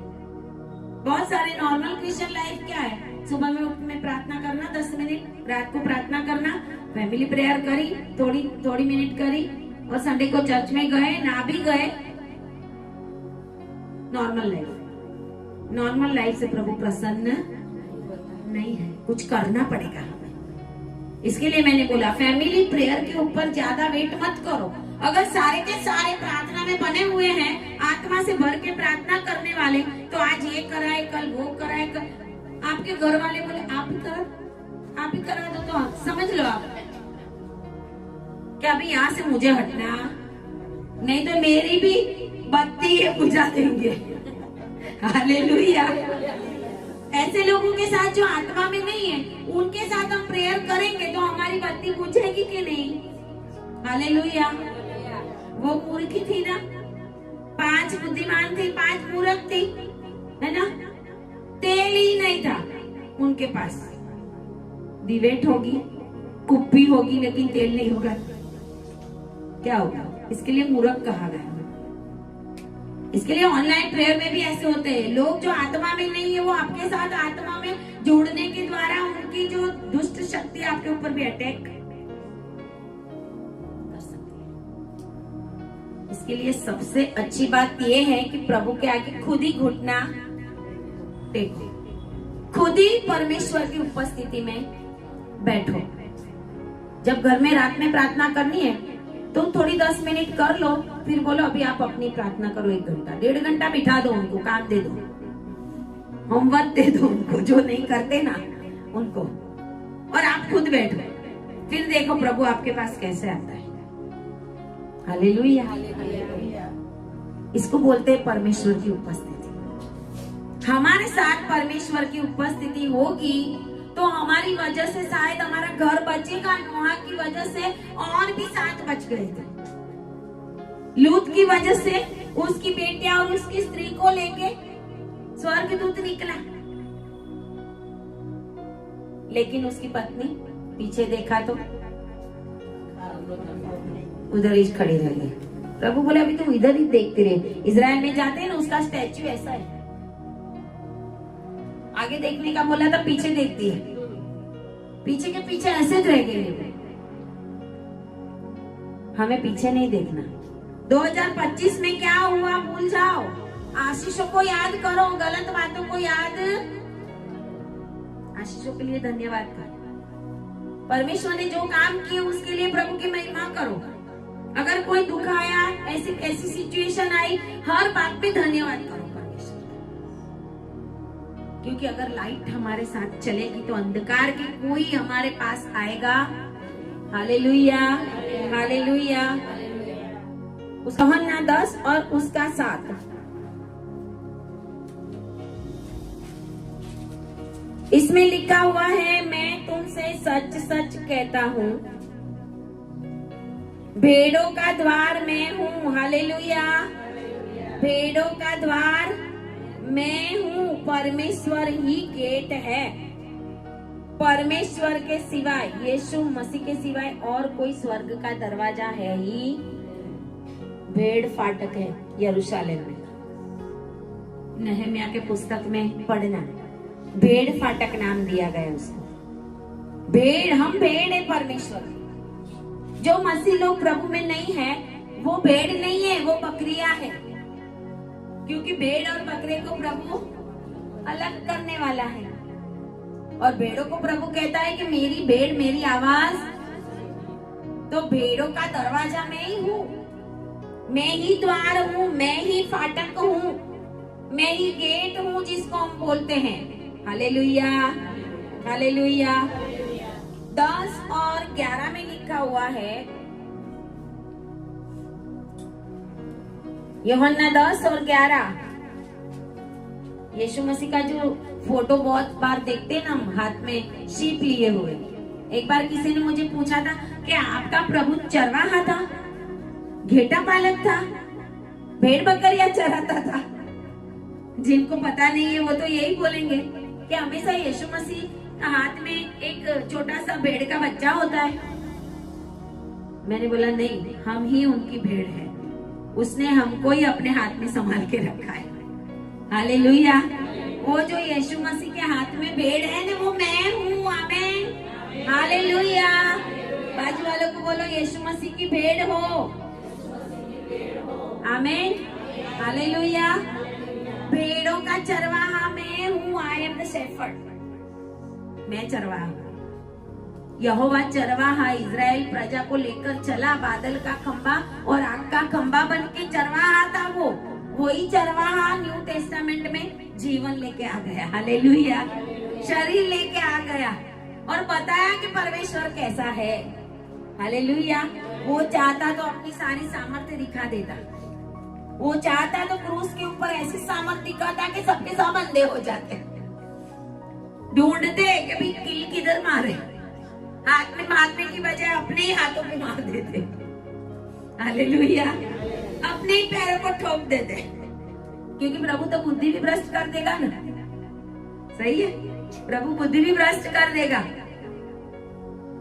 बहुत सारे नॉर्मल क्रिश्चियन लाइफ क्या है, सुबह में उठ में प्रार्थना करना 10 मिनट, रात को प्रार्थना करना, फैमिली प्रेयर करी, थोड़ी मिनट करी, और संडे को चर्च में गए ना भी गए। नॉर्मल लाइफ से प्रभु प्रसन्न नहीं है, कुछ करना पड़ेगा हमें। इसके लिए मैंने बोला फैमिली प्रेयर के ऊपर ज्यादा वेट मत करो। अगर सारे के सारे प्रार्थना में बने हुए हैं, आत्मा से भर के प्रार्थना करने वाले, तो आज ये कराए, कल वो कराए, आपके घर वाले बोले आप ही करा दो, तो समझ लो आप क्या अभी यहाँ से मुझे हटना, नहीं तो मेरी भी बत्ती है बुझा देंगे। हालेलुया। ऐसे लोगों के साथ जो आत्मा में नहीं है, उनके साथ हम प्रेयर करेंगे तो हमारी बत्ती बुझेगी कि नहीं। हालेलुया। वो मूर्ख थी ना, 5 बुद्धिमान थी, 5 मूर्ख थी, है ना। तेल ही नहीं था उनके पास। दिवेट होगी, कुप्पी होगी, लेकिन तेल नहीं होगा, क्या होगा। इसके लिए मूर्ख कहा गया। इसके लिए ऑनलाइन प्रेयर में भी ऐसे होते हैं लोग जो आत्मा में नहीं है, वो आपके साथ आत्मा में जोड़ने के द्वारा उनकी जो दुष्ट शक्ति आपके ऊपर भी अटैक कर सकती है। इसके लिए सबसे अच्छी बात यह है कि प्रभु के आगे खुद ही घुटना टेको, खुद ही परमेश्वर की उपस्थिति में बैठो। जब घर में रात में प्रार्थना करनी है, तुम थोड़ी 10 मिनट कर लो, फिर बोलो अभी आप अपनी प्रार्थना करो 1 घंटा, 1.5 घंटा बिठा दो उनको, काम दे दो, होमवर्क दे दो उनको, जो नहीं करते ना उनको, और आप खुद बैठो, फिर देखो प्रभु आपके पास कैसे आता है। हालेलुया। इसको बोलते हैं परमेश्वर की उपस्थिति। हमारे साथ परमेश्वर की उपस्थिति होगी तो हमारी वजह से शायद हमारा घर बचेगा। नोहा की वजह से और भी 7 बच गए थे। लूत की वजह से उसकी बेटियां और उसकी स्त्री को लेके स्वर्गदूत निकला, लेकिन उसकी पत्नी पीछे देखा तो उधर ही खड़ी रह गई। प्रभु बोले अभी तुम इधर ही देखते रहे। इजराइल में जाते हैं ना, उसका स्टैच्यू ऐसा है, आगे देखने का बोला था, पीछे देखती है, पीछे के पीछे ऐसे रह गए। हमें पीछे नहीं देखना। 2025 में क्या हुआ भूल जाओ, आशीषों को याद करो, गलत बातों को याद। आशीषों के लिए धन्यवाद करो। परमेश्वर ने जो काम किए उसके लिए प्रभु की महिमा करो। अगर कोई दुख आया, ऐसी सिचुएशन आई, हर बात पे धन्यवाद करो परमेश्वर, क्योंकि अगर लाइट हमारे साथ चलेगी तो अंधकार के कोई हमारे पास आएगा। Hallelujah, hallelujah. उसका 10 और उसका 7। इसमें लिखा हुआ है, मैं तुमसे सच सच कहता हूँ, भेड़ों का द्वार मैं हूँ। हालेलुया। भेड़ों का द्वार मैं हूँ, परमेश्वर ही गेट है। परमेश्वर के सिवाय, यीशु मसीह के सिवाय और कोई स्वर्ग का दरवाजा है ही। भेड़ फाटक है यरूशलेम में, नहम्याह के पुस्तक में पढ़ना, भेड़ फाटक नाम दिया गया उसको। भेड़, हम भेड़ है परमेश्वर। जो मसीह लोग प्रभु में नहीं है वो भेड़ नहीं है, वो बकरियां है, क्योंकि भेड़ और बकरे को प्रभु अलग करने वाला है। और भेड़ों को प्रभु कहता है कि मेरी भेड़ मेरी आवाज। तो भेड़ों का दरवाजा मैं ही हूँ, मैं ही द्वार हूँ, मैं ही फाटक हूँ, मैं ही गेट हूँ जिसको हम बोलते हैं। Hallelujah, hallelujah. 10 और 11 में लिखा हुआ है, यूहन्ना 10 और 11। यीशु मसीह का जो फोटो बहुत बार देखते हैं ना, हाथ में शीप लिए हुए। एक बार किसी ने मुझे पूछा था कि आपका प्रभु चरवाहा था? घेटा पालक था, भेड़ बकरियां चराता था। जिनको पता नहीं है वो तो यही बोलेंगे कि हमेशा यीशु मसीह हाथ में एक छोटा सा भेड़ का बच्चा होता है। मैंने बोला नहीं, हम ही उनकी भेड़ है, उसने हमको ही अपने हाथ में संभाल के रखा है। हालेलुया। वो जो यीशु मसीह के हाथ में भेड़ है ना, वो मैं हूँ। आमीन। हालेलुया। बाजू वालों को बोलो यीशु मसीह की भेड़ हो। आमीन। हालेलुया। भेड़ों का चरवाहा मैं हूँ। I am the shepherd. मैं चरवाहा। यहोवा चरवाहा इज़राइल प्रजा को लेकर चला, बादल का खंबा और आग का खंबा बन के चरवाहा था। वो वही चरवाहा न्यू टेस्टामेंट में जीवन लेके आ गया। हालेलुया। शरीर लेके आ गया और बताया कि परमेश्वर कैसा है। हालेलुया। वो चाहता तो अपनी सारी सामर्थ्य दिखा देता। वो चाहता तो क्रूस के ऊपर ऐसी सामर्थ्य दिखाता कि सबके सब अंधे हो जाते। ढूंढते कि भी किल किधर मारे, हाथ में मारने की बजाय अपने ही हाथों पे मार देते। हालेलुया। अपने ही पैरों को ठोक देते, क्योंकि प्रभु तो बुद्धि भी भ्रष्ट कर देगा ना। सही है, प्रभु बुद्धि भी भ्रष्ट कर देगा।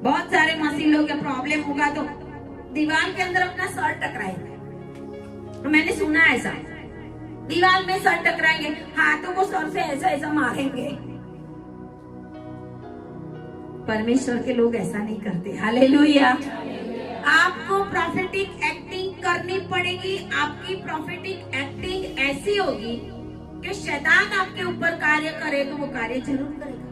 बहुत सारे मसीह लोग का प्रॉब्लम होगा तो दीवार के अंदर अपना सर टकराएंगे। मैंने सुना ऐसा, दीवार में सर टकराएंगे, हाथों को सर से ऐसा ऐसा मारेंगे। परमेश्वर के लोग ऐसा नहीं करते। हालेलुया। आपको प्रॉफेटिक एक्टिंग करनी पड़ेगी। आपकी प्रॉफेटिक एक्टिंग ऐसी होगी कि शैतान आपके ऊपर कार्य करे तो वो कार्य जरूर करेगा।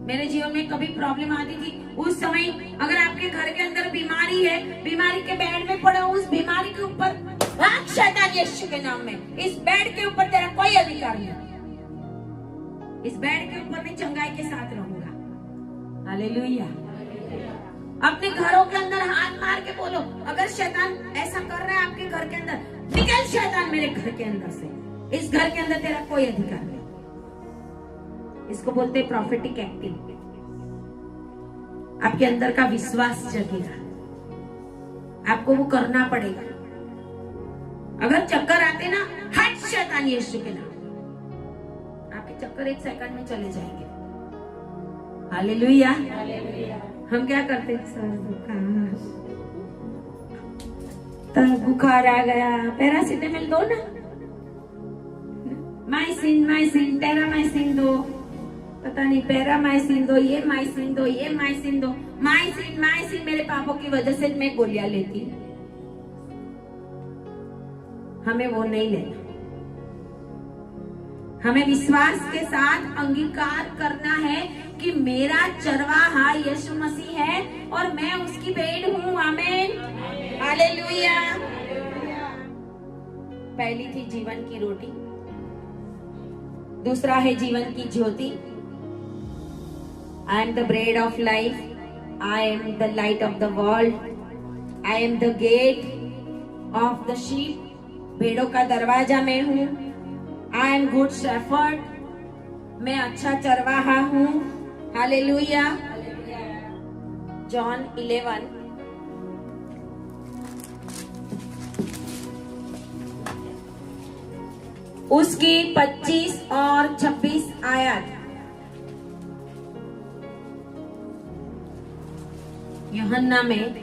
मेरे जीवन में कभी प्रॉब्लम आती थी, उस समय अगर आपके घर के अंदर बीमारी है, बीमारी के बेड में पड़े, उस बीमारी के ऊपर भाग शैतान यीशु के नाम में, इस बेड के ऊपर तेरा कोई अधिकार नहीं। इस बेड के ऊपर मैं चंगाई के साथ रहूंगा। हालेलुया। अपने घरों के अंदर हाथ मार के बोलो, अगर शैतान ऐसा कर रहा है आपके घर के अंदर, निकल शैतान मेरे घर के अंदर से। इस घर के अंदर तेरा कोई अधिकार नहीं। इसको बोलते हैं प्रॉफेटिक एक्टिंग। आपके अंदर का विश्वास जगेगा, आपको वो करना पड़ेगा। अगर चक्कर आते ना, हट शैतान यीशु के नाम, आपके चक्कर 1 सेकंड में चले जाएंगे। हालेलुया। हम क्या करते हैं, सर बुखार आ गया, पैरासिटामोल दो ना, माइसिन टेरामाइसिन दो, पता नहीं पैरामाइसिन दो, ये माइसिन दो, ये माइसिन दो। माइसिन मेरे पापों की वजह से मैं गोलियां लेती। हमें वो नहीं लेना। हमें विश्वास के साथ अंगीकार करना है कि मेरा चरवाहा यीशु मसीह है और मैं उसकी भेड़ हूँ। आमीन। हालेलुया। पहली थी जीवन की रोटी, दूसरा है जीवन की ज्योति। I am the bread of life. I am the light of the world. I am the gate of the sheep. भेड़ों का दरवाजा मैं हूँ। I am good shepherd. मैं अच्छा चरवाहा हूँ। हालेलुया। जॉन 11 उसकी 25 और 26 आयत। यूहन्ना में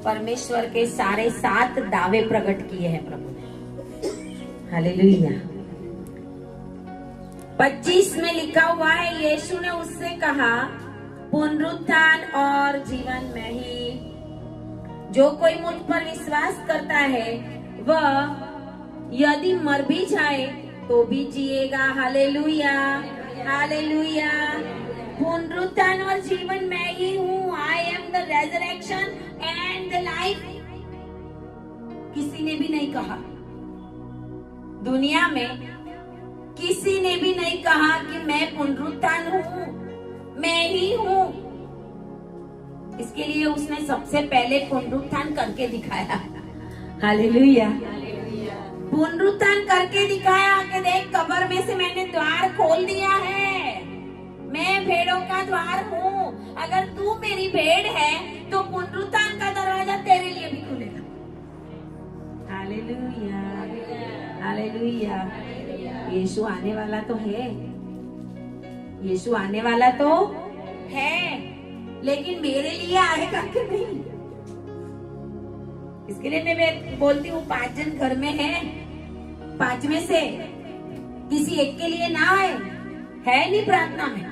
परमेश्वर के सारे 7 दावे प्रकट किए हैं प्रभु ने। हालेलुया। 25 में लिखा हुआ है, यीशु ने उससे कहा, पुनरुत्थान और जीवन में ही, जो कोई मुझ पर विश्वास करता है वह यदि मर भी जाए तो भी जिएगा। हालेलुया। हालेलुया। पुनरुत्थान और जीवन मैं ही हूँ। I am the resurrection and the life. किसी ने भी नहीं कहा, दुनिया में किसी ने भी नहीं कहा कि मैं पुनरुत्थान हूँ, मैं ही हूँ। इसके लिए उसने सबसे पहले पुनरुत्थान करके दिखाया। हालेलुया। पुनरुत्थान करके दिखाया कि देख, कब्र में से मैंने द्वार खोल दिया है, मैं भेड़ों का द्वार हूँ। अगर तू मेरी भेड़ है तो पुनरुत्थान का दरवाजा तेरे लिए भी खुलेगा। Hallelujah, hallelujah. यीशु आने वाला तो है, यीशु आने वाला तो है, लेकिन मेरे लिए आएगा कि नहीं, इसके लिए मैं बोलती हूँ 5 जन घर में है, 5 में से किसी एक के लिए ना आए, है नहीं प्रार्थना में,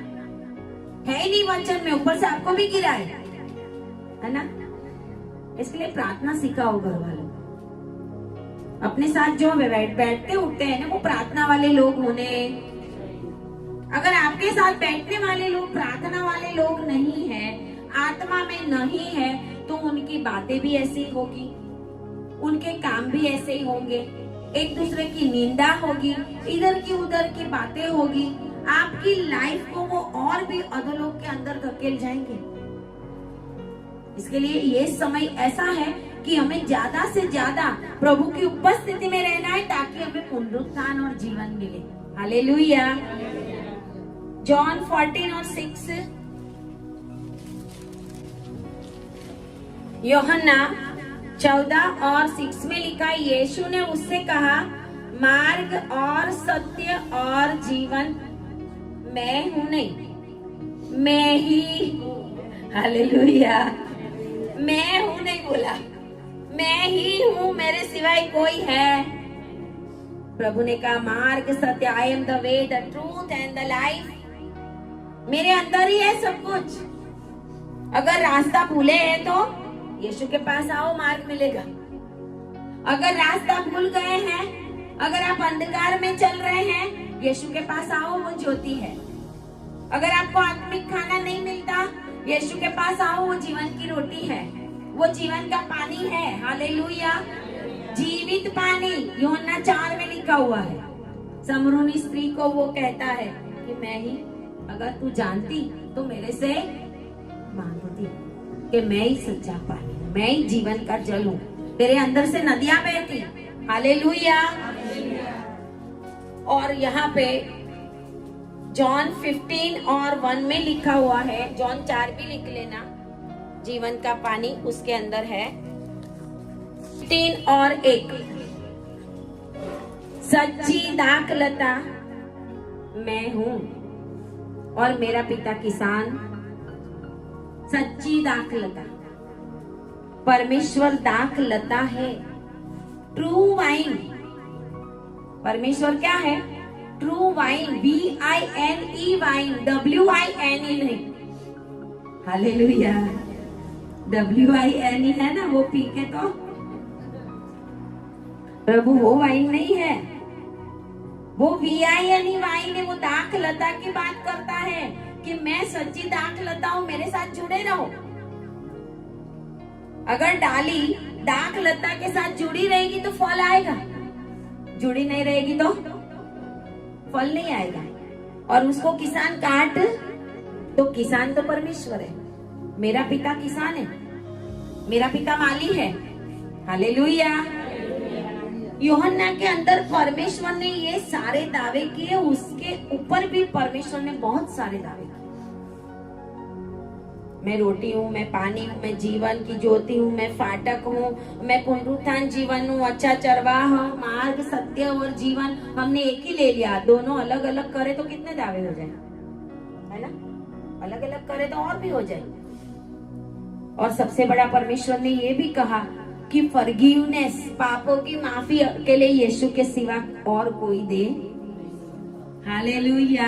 है नहीं वचन में, ऊपर से आपको भी गिरा है ना। इसके लिए प्रार्थना सिखाओ घर वालों, अपने साथ जो बैठते उठते हैं ना वो प्रार्थना वाले लोग होने। अगर आपके साथ बैठने वाले लोग प्रार्थना वाले लोग नहीं है, आत्मा में नहीं है, तो उनकी बातें भी ऐसी होगी, उनके काम भी ऐसे ही होंगे, एक दूसरे की निंदा होगी, इधर की उधर की बातें होगी, आपकी लाइफ को वो और भी अधोलोक के अंदर धकेल जाएंगे। इसके लिए ये समय ऐसा है कि हमें ज्यादा से ज्यादा प्रभु की उपस्थिति में रहना है, ताकि हमें पुनरुत्थान और जीवन मिले। हालेलुया। जॉन 14 और 6, यूहन्ना 14 और 6 में लिखा है, यीशु ने उससे कहा, मार्ग और सत्य और जीवन मैं हूं, नहीं मैं ही हूँ। हालेलुया। मैं हूं नहीं बोला, मैं ही हूँ, मेरे सिवाय कोई है। प्रभु ने कहा मार्ग सत्य, I am the way the truth and the life, मेरे अंदर ही है सब कुछ। अगर रास्ता भूले है तो यीशु के पास आओ, मार्ग मिलेगा। अगर रास्ता भूल गए हैं, अगर आप अंधकार में चल रहे हैं, यीशु के पास आओ, वो ज्योति है। अगर आपको आत्मिक खाना नहीं मिलता, यीशु के पास आओ, वो जीवन की रोटी है, वो जीवन का पानी है। हालेलुया। जीवित पानी यूहन्ना 4 में लिखा हुआ है। समरूनी स्त्री को वो कहता है कि मैं ही, अगर तू जानती तो मेरे से मांगती कि मैं ही सच्चा पानी, मैं ही जीवन का जल हूँ, तेरे अंदर से नदियां बहती। हालेलुया। और यहाँ पे जॉन 15 और 1 में लिखा हुआ है, जॉन 4 भी लिख लेना, जीवन का पानी उसके अंदर है। 15 और 1, सच्ची दाखलता मैं हूँ और मेरा पिता किसान। सच्ची दाखलता, परमेश्वर दाखलता है, ट्रू वाइन। परमेश्वर क्या है? True wine, VINE wine, WINE नहीं। हालेलुया। WINE है ना, वो पी के तो प्रभु वो वाइन नहीं है, वो VINE वाइन है। वो दाखलता की बात करता है कि मैं सच्ची दाखलता हूँ, मेरे साथ जुड़े रहो। अगर डाली दाखलता के साथ जुड़ी रहेगी तो फल आएगा, जुड़ी नहीं रहेगी तो फल नहीं आएगा। और उसको किसान काट, तो किसान तो परमेश्वर है, मेरा पिता किसान है, मेरा पिता माली है। हालेलुया। यूहन्ना के अंदर परमेश्वर ने ये सारे दावे किए, उसके ऊपर भी परमेश्वर ने बहुत सारे दावे किए। मैं रोटी हूँ, मैं पानी हूँ, मैं जीवन की ज्योति हूँ, मैं फाटक हूँ, मैं पुनरुत्थान जीवन हूँ, अच्छा चरवाहा हूँ, मार्ग सत्य और जीवन। हमने एक ही ले लिया, दोनों अलग अलग करे तो कितने दावे हो जाए, है ना? अलग अलग करे तो और भी हो जाए। और सबसे बड़ा परमेश्वर ने ये भी कहा कि फॉरगिवनेस, पापों की माफी के लिए यीशु के सिवा और कोई दे। हालेलुया।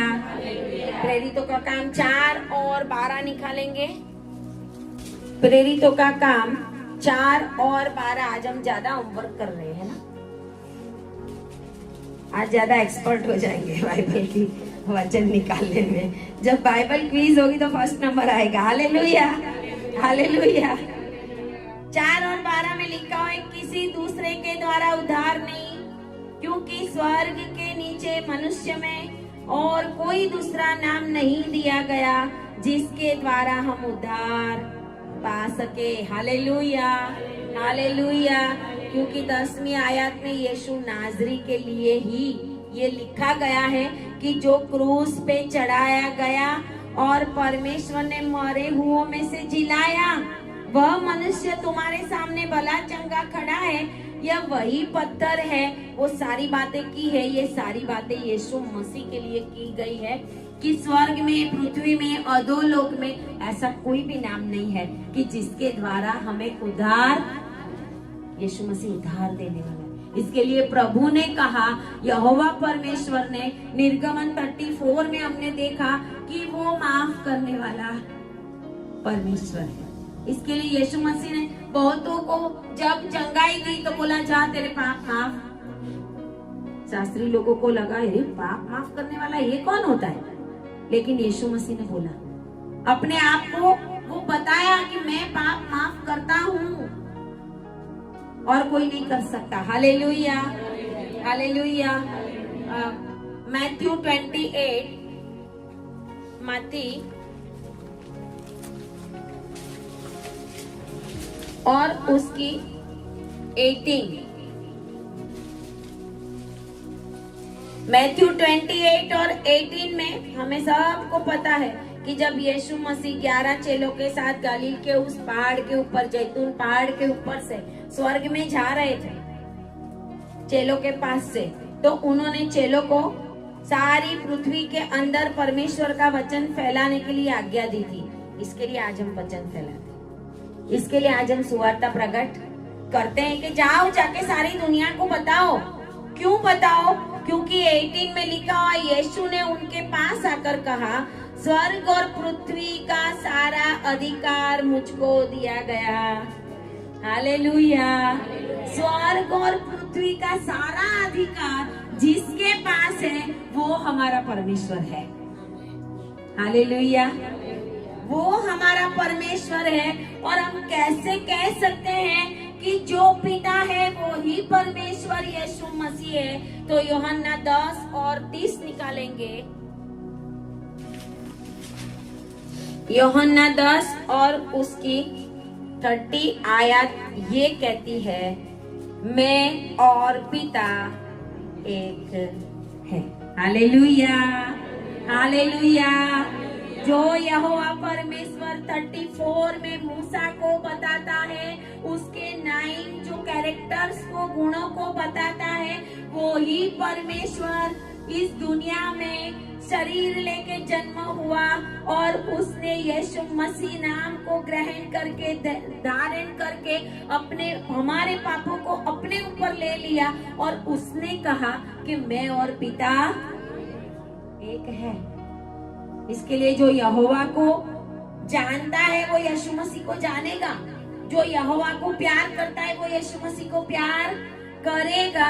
प्रेरितों का काम 4 और 12 निकालेंगे। प्रेरितों का काम 4 और 12। आज हम ज्यादा होमवर्क कर रहे हैं ना, आज ज्यादा एक्सपर्ट हो जाएंगे बाइबल की वचन निकालने में। जब बाइबल क्विज होगी तो फर्स्ट नंबर आएगा। Hallelujah, hallelujah. 4 और 12 में लिखा है, किसी दूसरे के द्वारा उद्धार नहीं, क्योंकि स्वर्ग के नीचे मनुष्य में और कोई दूसरा नाम नहीं दिया गया जिसके द्वारा हम उद्धार पा सके। Hallelujah, hallelujah. क्योंकि 10वीं आयत में यीशु नाजरी के लिए ही ये लिखा गया है कि जो क्रूस पे चढ़ाया गया और परमेश्वर ने मरे हुओं में से जिलाया, वह मनुष्य तुम्हारे सामने भला चंगा खड़ा है। यह वही पत्थर है। वो सारी बातें की है, ये सारी बातें यीशु मसीह के लिए की गई है कि स्वर्ग में, पृथ्वी में, अधोलोक में ऐसा कोई भी नाम नहीं है कि जिसके द्वारा हमें उद्धार, यीशु मसीह उद्धार देने वाला है। इसके लिए प्रभु ने कहा, यहोवा परमेश्वर ने, निर्गमन 34 में हमने देखा कि वो माफ करने वाला परमेश्वर है। इसके लिए यीशु मसीह ने बहुतों को जब चंगाई दी तो बोला, जा तेरे पाप माफ। शास्त्री लोगों को लगा, अरे पाप माफ करने वाला ये कौन होता है? लेकिन यीशु मसीह ने बोला, अपने आप को वो बताया कि मैं पाप माफ करता हूँ और कोई नहीं कर सकता। Hallelujah, hallelujah. मैथ्यू 28, मत्ती और उसकी 18, मैथ्यू 28 और 18 में हमें सबको पता है कि जब यीशु मसीह 11 चेलों के साथ गलील के उस पहाड़ के ऊपर, जैतून पहाड़ के ऊपर से स्वर्ग में जा रहे थे चेलों के पास से, तो उन्होंने चेलों को सारी पृथ्वी के अंदर परमेश्वर का वचन फैलाने के लिए आज्ञा दी थी। इसके लिए आज हम वचन फैलाते, इसके लिए आज हम सुवार्ता प्रकट करते हैं कि जाओ जाके सारी दुनिया को बताओ। क्यों बताओ? क्योंकि 18 में लिखा हुआ, यीशु ने उनके पास आकर कहा, स्वर्ग और पृथ्वी का सारा अधिकार मुझको दिया गया। हालेलुया। स्वर्ग और पृथ्वी का सारा अधिकार जिसके पास है वो हमारा परमेश्वर है। हालेलुया। वो हमारा परमेश्वर है। और हम कैसे कह सकते हैं कि जो पिता है वो ही परमेश्वर यीशु मसीह है? तो यूहन्ना 10 और 30 निकालेंगे। यूहन्ना 10 और उसकी 30 आयत ये कहती है, मैं और पिता एक है। Hallelujah, hallelujah. जो यहोवा परमेश्वर 34 में मूसा को बताता है, उसके 9 जो कैरेक्टर्स को, गुणों को बताता है, वो ही परमेश्वर इस दुनिया में शरीर लेके जन्म हुआ और उसने यीशु मसीह नाम को ग्रहण करके, धारण करके अपने, हमारे पापों को अपने ऊपर ले लिया और उसने कहा कि मैं और पिता एक है। इसके लिए जो यहोवा को जानता है वो यीशु मसीह को जानेगा, जो यहोवा को प्यार करता है वो यीशु मसीह को प्यार करेगा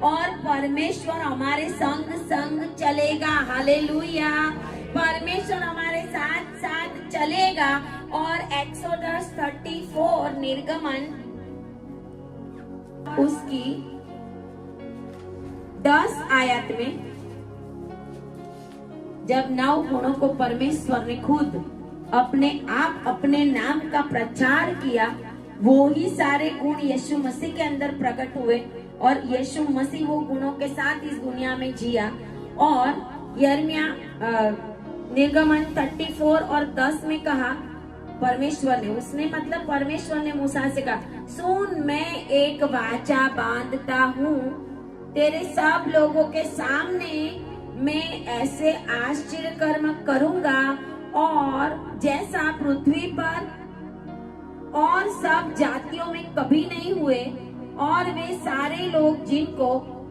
और परमेश्वर हमारे संग संग चलेगा। हालेलुया। परमेश्वर हमारे साथ साथ चलेगा। और एक्सोडस 34 निर्गमन उसकी 10 आयत में जब 9 गुणों को परमेश्वर ने खुद अपने आप, अपने नाम का प्रचार किया, वो ही सारे गुण यीशु मसीह के अंदर प्रकट हुए और यीशु मसीह वो गुणों के साथ इस दुनिया में जिया। और यिर्मयाह निर्गमन 34 और 10 में कहा परमेश्वर ने, उसने मतलब परमेश्वर ने मूसा से कहा, सुन, मैं एक वाचा बांधता हूँ तेरे सब लोगों के सामने, मैं ऐसे आश्चर्य कर्म करूंगा और जैसा पृथ्वी पर और सब जातियों में कभी नहीं हुए, और वे सारे लोग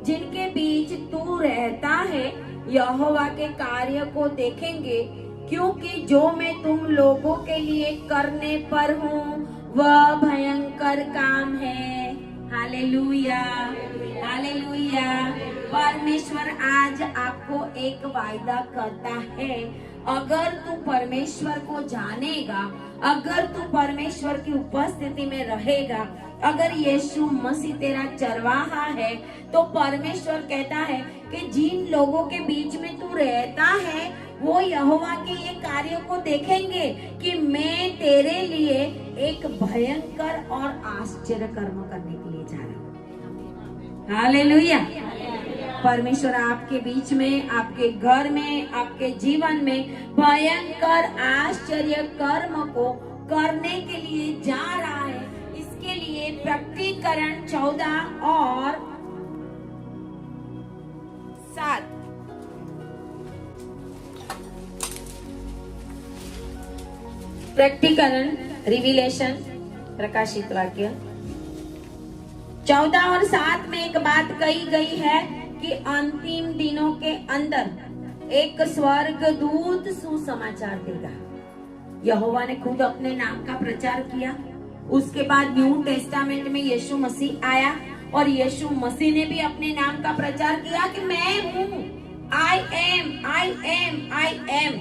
जिनके बीच तू रहता है यहोवा के कार्य को देखेंगे, क्योंकि जो मैं तुम लोगों के लिए करने पर हूँ वह भयंकर काम है। Hallelujah, hallelujah. परमेश्वर आज आपको एक वायदा करता है, अगर तू परमेश्वर को जानेगा, अगर तू परमेश्वर की उपस्थिति में रहेगा, अगर यीशु मसीह तेरा चरवाहा है, तो परमेश्वर कहता है कि जिन लोगों के बीच में तू रहता है वो यहोवा के ये कार्यों को देखेंगे कि मैं तेरे लिए एक भयंकर और आश्चर्य कर्म करने के लिए जा रहा हूँ। हालेलुया। परमेश्वर आपके बीच में, आपके घर में, आपके जीवन में भयंकर आश्चर्य कर्म को करने के लिए जा रहा है। इसके लिए में प्रकटीकरण 14 और 7। प्रकटीकरण रिविलेशन प्रकाशित वाक्य 14 और 7 में एक बात कही गई है कि अंतिम दिनों के अंदर एक स्वर्ग दूत सुसमाचार देगा। यहोवा ने खुद अपने नाम का प्रचार किया। उसके बाद न्यू टेस्टामेंट में यीशु मसीह आया और यीशु मसीह ने भी अपने नाम का प्रचार किया कि मैं हूँ, आई एम।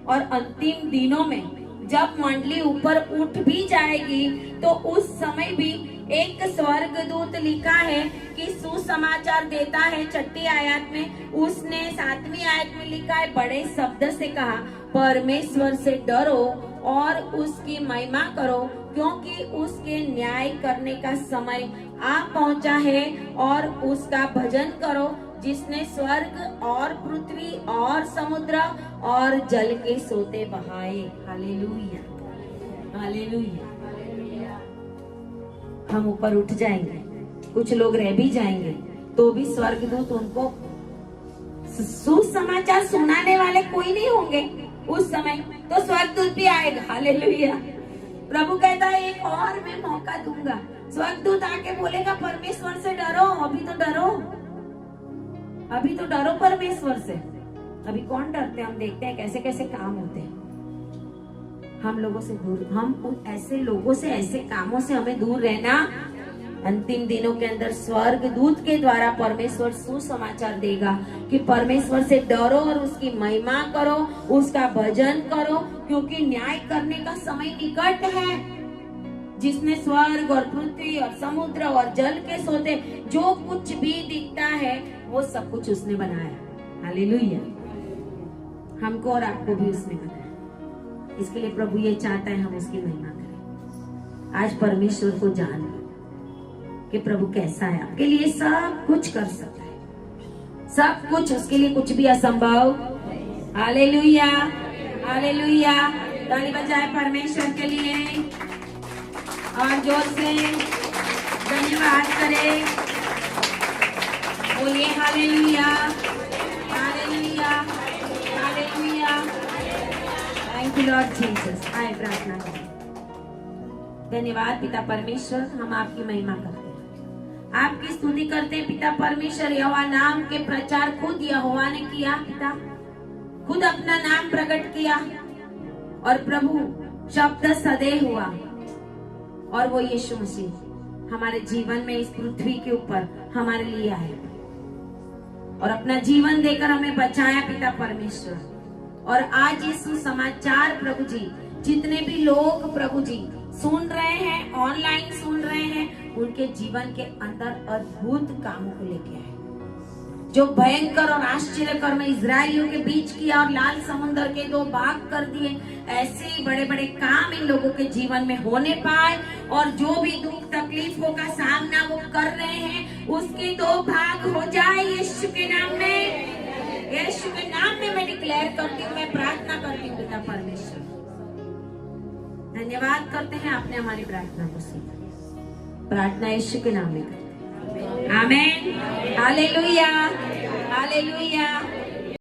और अंतिम दिनों में जब मंडली ऊपर उठ भी जाएगी तो उस समय भी एक स्वर्गदूत लिखा है कि सुसमाचार देता है। 6ठी आयत में उसने 7वीं आयत में लिखा है, बड़े शब्द से कहा, परमेश्वर से डरो और उसकी महिमा करो, क्योंकि उसके न्याय करने का समय आ पहुंचा है, और उसका भजन करो जिसने स्वर्ग और पृथ्वी और समुद्र और जल के सोते बहाए। Hallelujah, hallelujah. हम ऊपर उठ जाएंगे, कुछ लोग रह भी जाएंगे, तो भी स्वर्गदूत उनको सुसमाचार सुनाने वाले कोई नहीं होंगे उस समय, तो स्वर्गदूत भी आएगा। हालेलुया। प्रभु कहता है एक और मैं मौका दूंगा। स्वर्गदूत आके बोलेगा परमेश्वर से डरो, अभी तो डरो, अभी तो डरो परमेश्वर से। अभी कौन डरते हैं? हम देखते हैं कैसे कैसे काम होते हैं। हम लोगों से दूर, हम ऐसे लोगों से, ऐसे कामों से हमें दूर रहना। अंतिम दिनों के अंदर स्वर्ग दूत के द्वारा परमेश्वर सुसमाचार देगा कि परमेश्वर से डरो और उसकी महिमा करो, उसका भजन करो, क्योंकि न्याय करने का समय निकट है। जिसने स्वर्ग और पृथ्वी और समुद्र और जल के सोते, जो कुछ भी दिखता है वो सब कुछ उसने बनाया। हालेलुया। हमको और आपको भी उसने बनाया। इसके लिए प्रभु ये चाहता है हम उसकी महिमा करें। आज परमेश्वर को जान कि प्रभु कैसा है, आपके लिए सब कुछ कर सकता है, सब कुछ, उसके लिए कुछ भी असंभव। Hallelujah, hallelujah. ताली बजाए परमेश्वर के लिए और जोर से धन्यवाद करें। बोलिए hallelujah, hallelujah, hallelujah. Thank you Lord Jesus. आए प्रार्थना करें। धन्यवाद पिता परमेश्वर, हम आपकी महिमा करते हैं, आपकी स्तुति करते हैं पिता परमेश्वर। यहोवा नाम के प्रचार खुद यहोवा ने किया पिता, खुद अपना नाम प्रकट किया, और प्रभु शब्द सदैव हुआ, और वो यीशु मसीह हमारे जीवन में इस पृथ्वी के ऊपर हमारे लिए आए और अपना जीवन देकर हमें बचाया पिता परमेश्वर। और आज ये सुसमाचार प्रभु जी, जितने भी लोग प्रभु जी सुन रहे हैं, ऑनलाइन सुन रहे हैं, उनके जीवन के अंदर अद्भुत कामों को लेके आए। जो भयंकर और आश्चर्यकर्म इजरायलियों के बीच किया और लाल समुद्र के 2 भाग कर दिए, ऐसे ही बड़े बड़े काम इन लोगों के जीवन में होने पाए, और जो भी दुख तकलीफों का सामना वो कर रहे हैं उसके 2 भाग हो जाए यीशु के नाम में। यीशु के नाम में मैं डिक्लेयर करती हूँ, मैं प्रार्थना करती हूँ पिता परमेश्वर। धन्यवाद करते हैं, आपने हमारी प्रार्थना को सुना। प्रार्थना यीशु के नाम में करते हैं। आमीन। Hallelujah, hallelujah.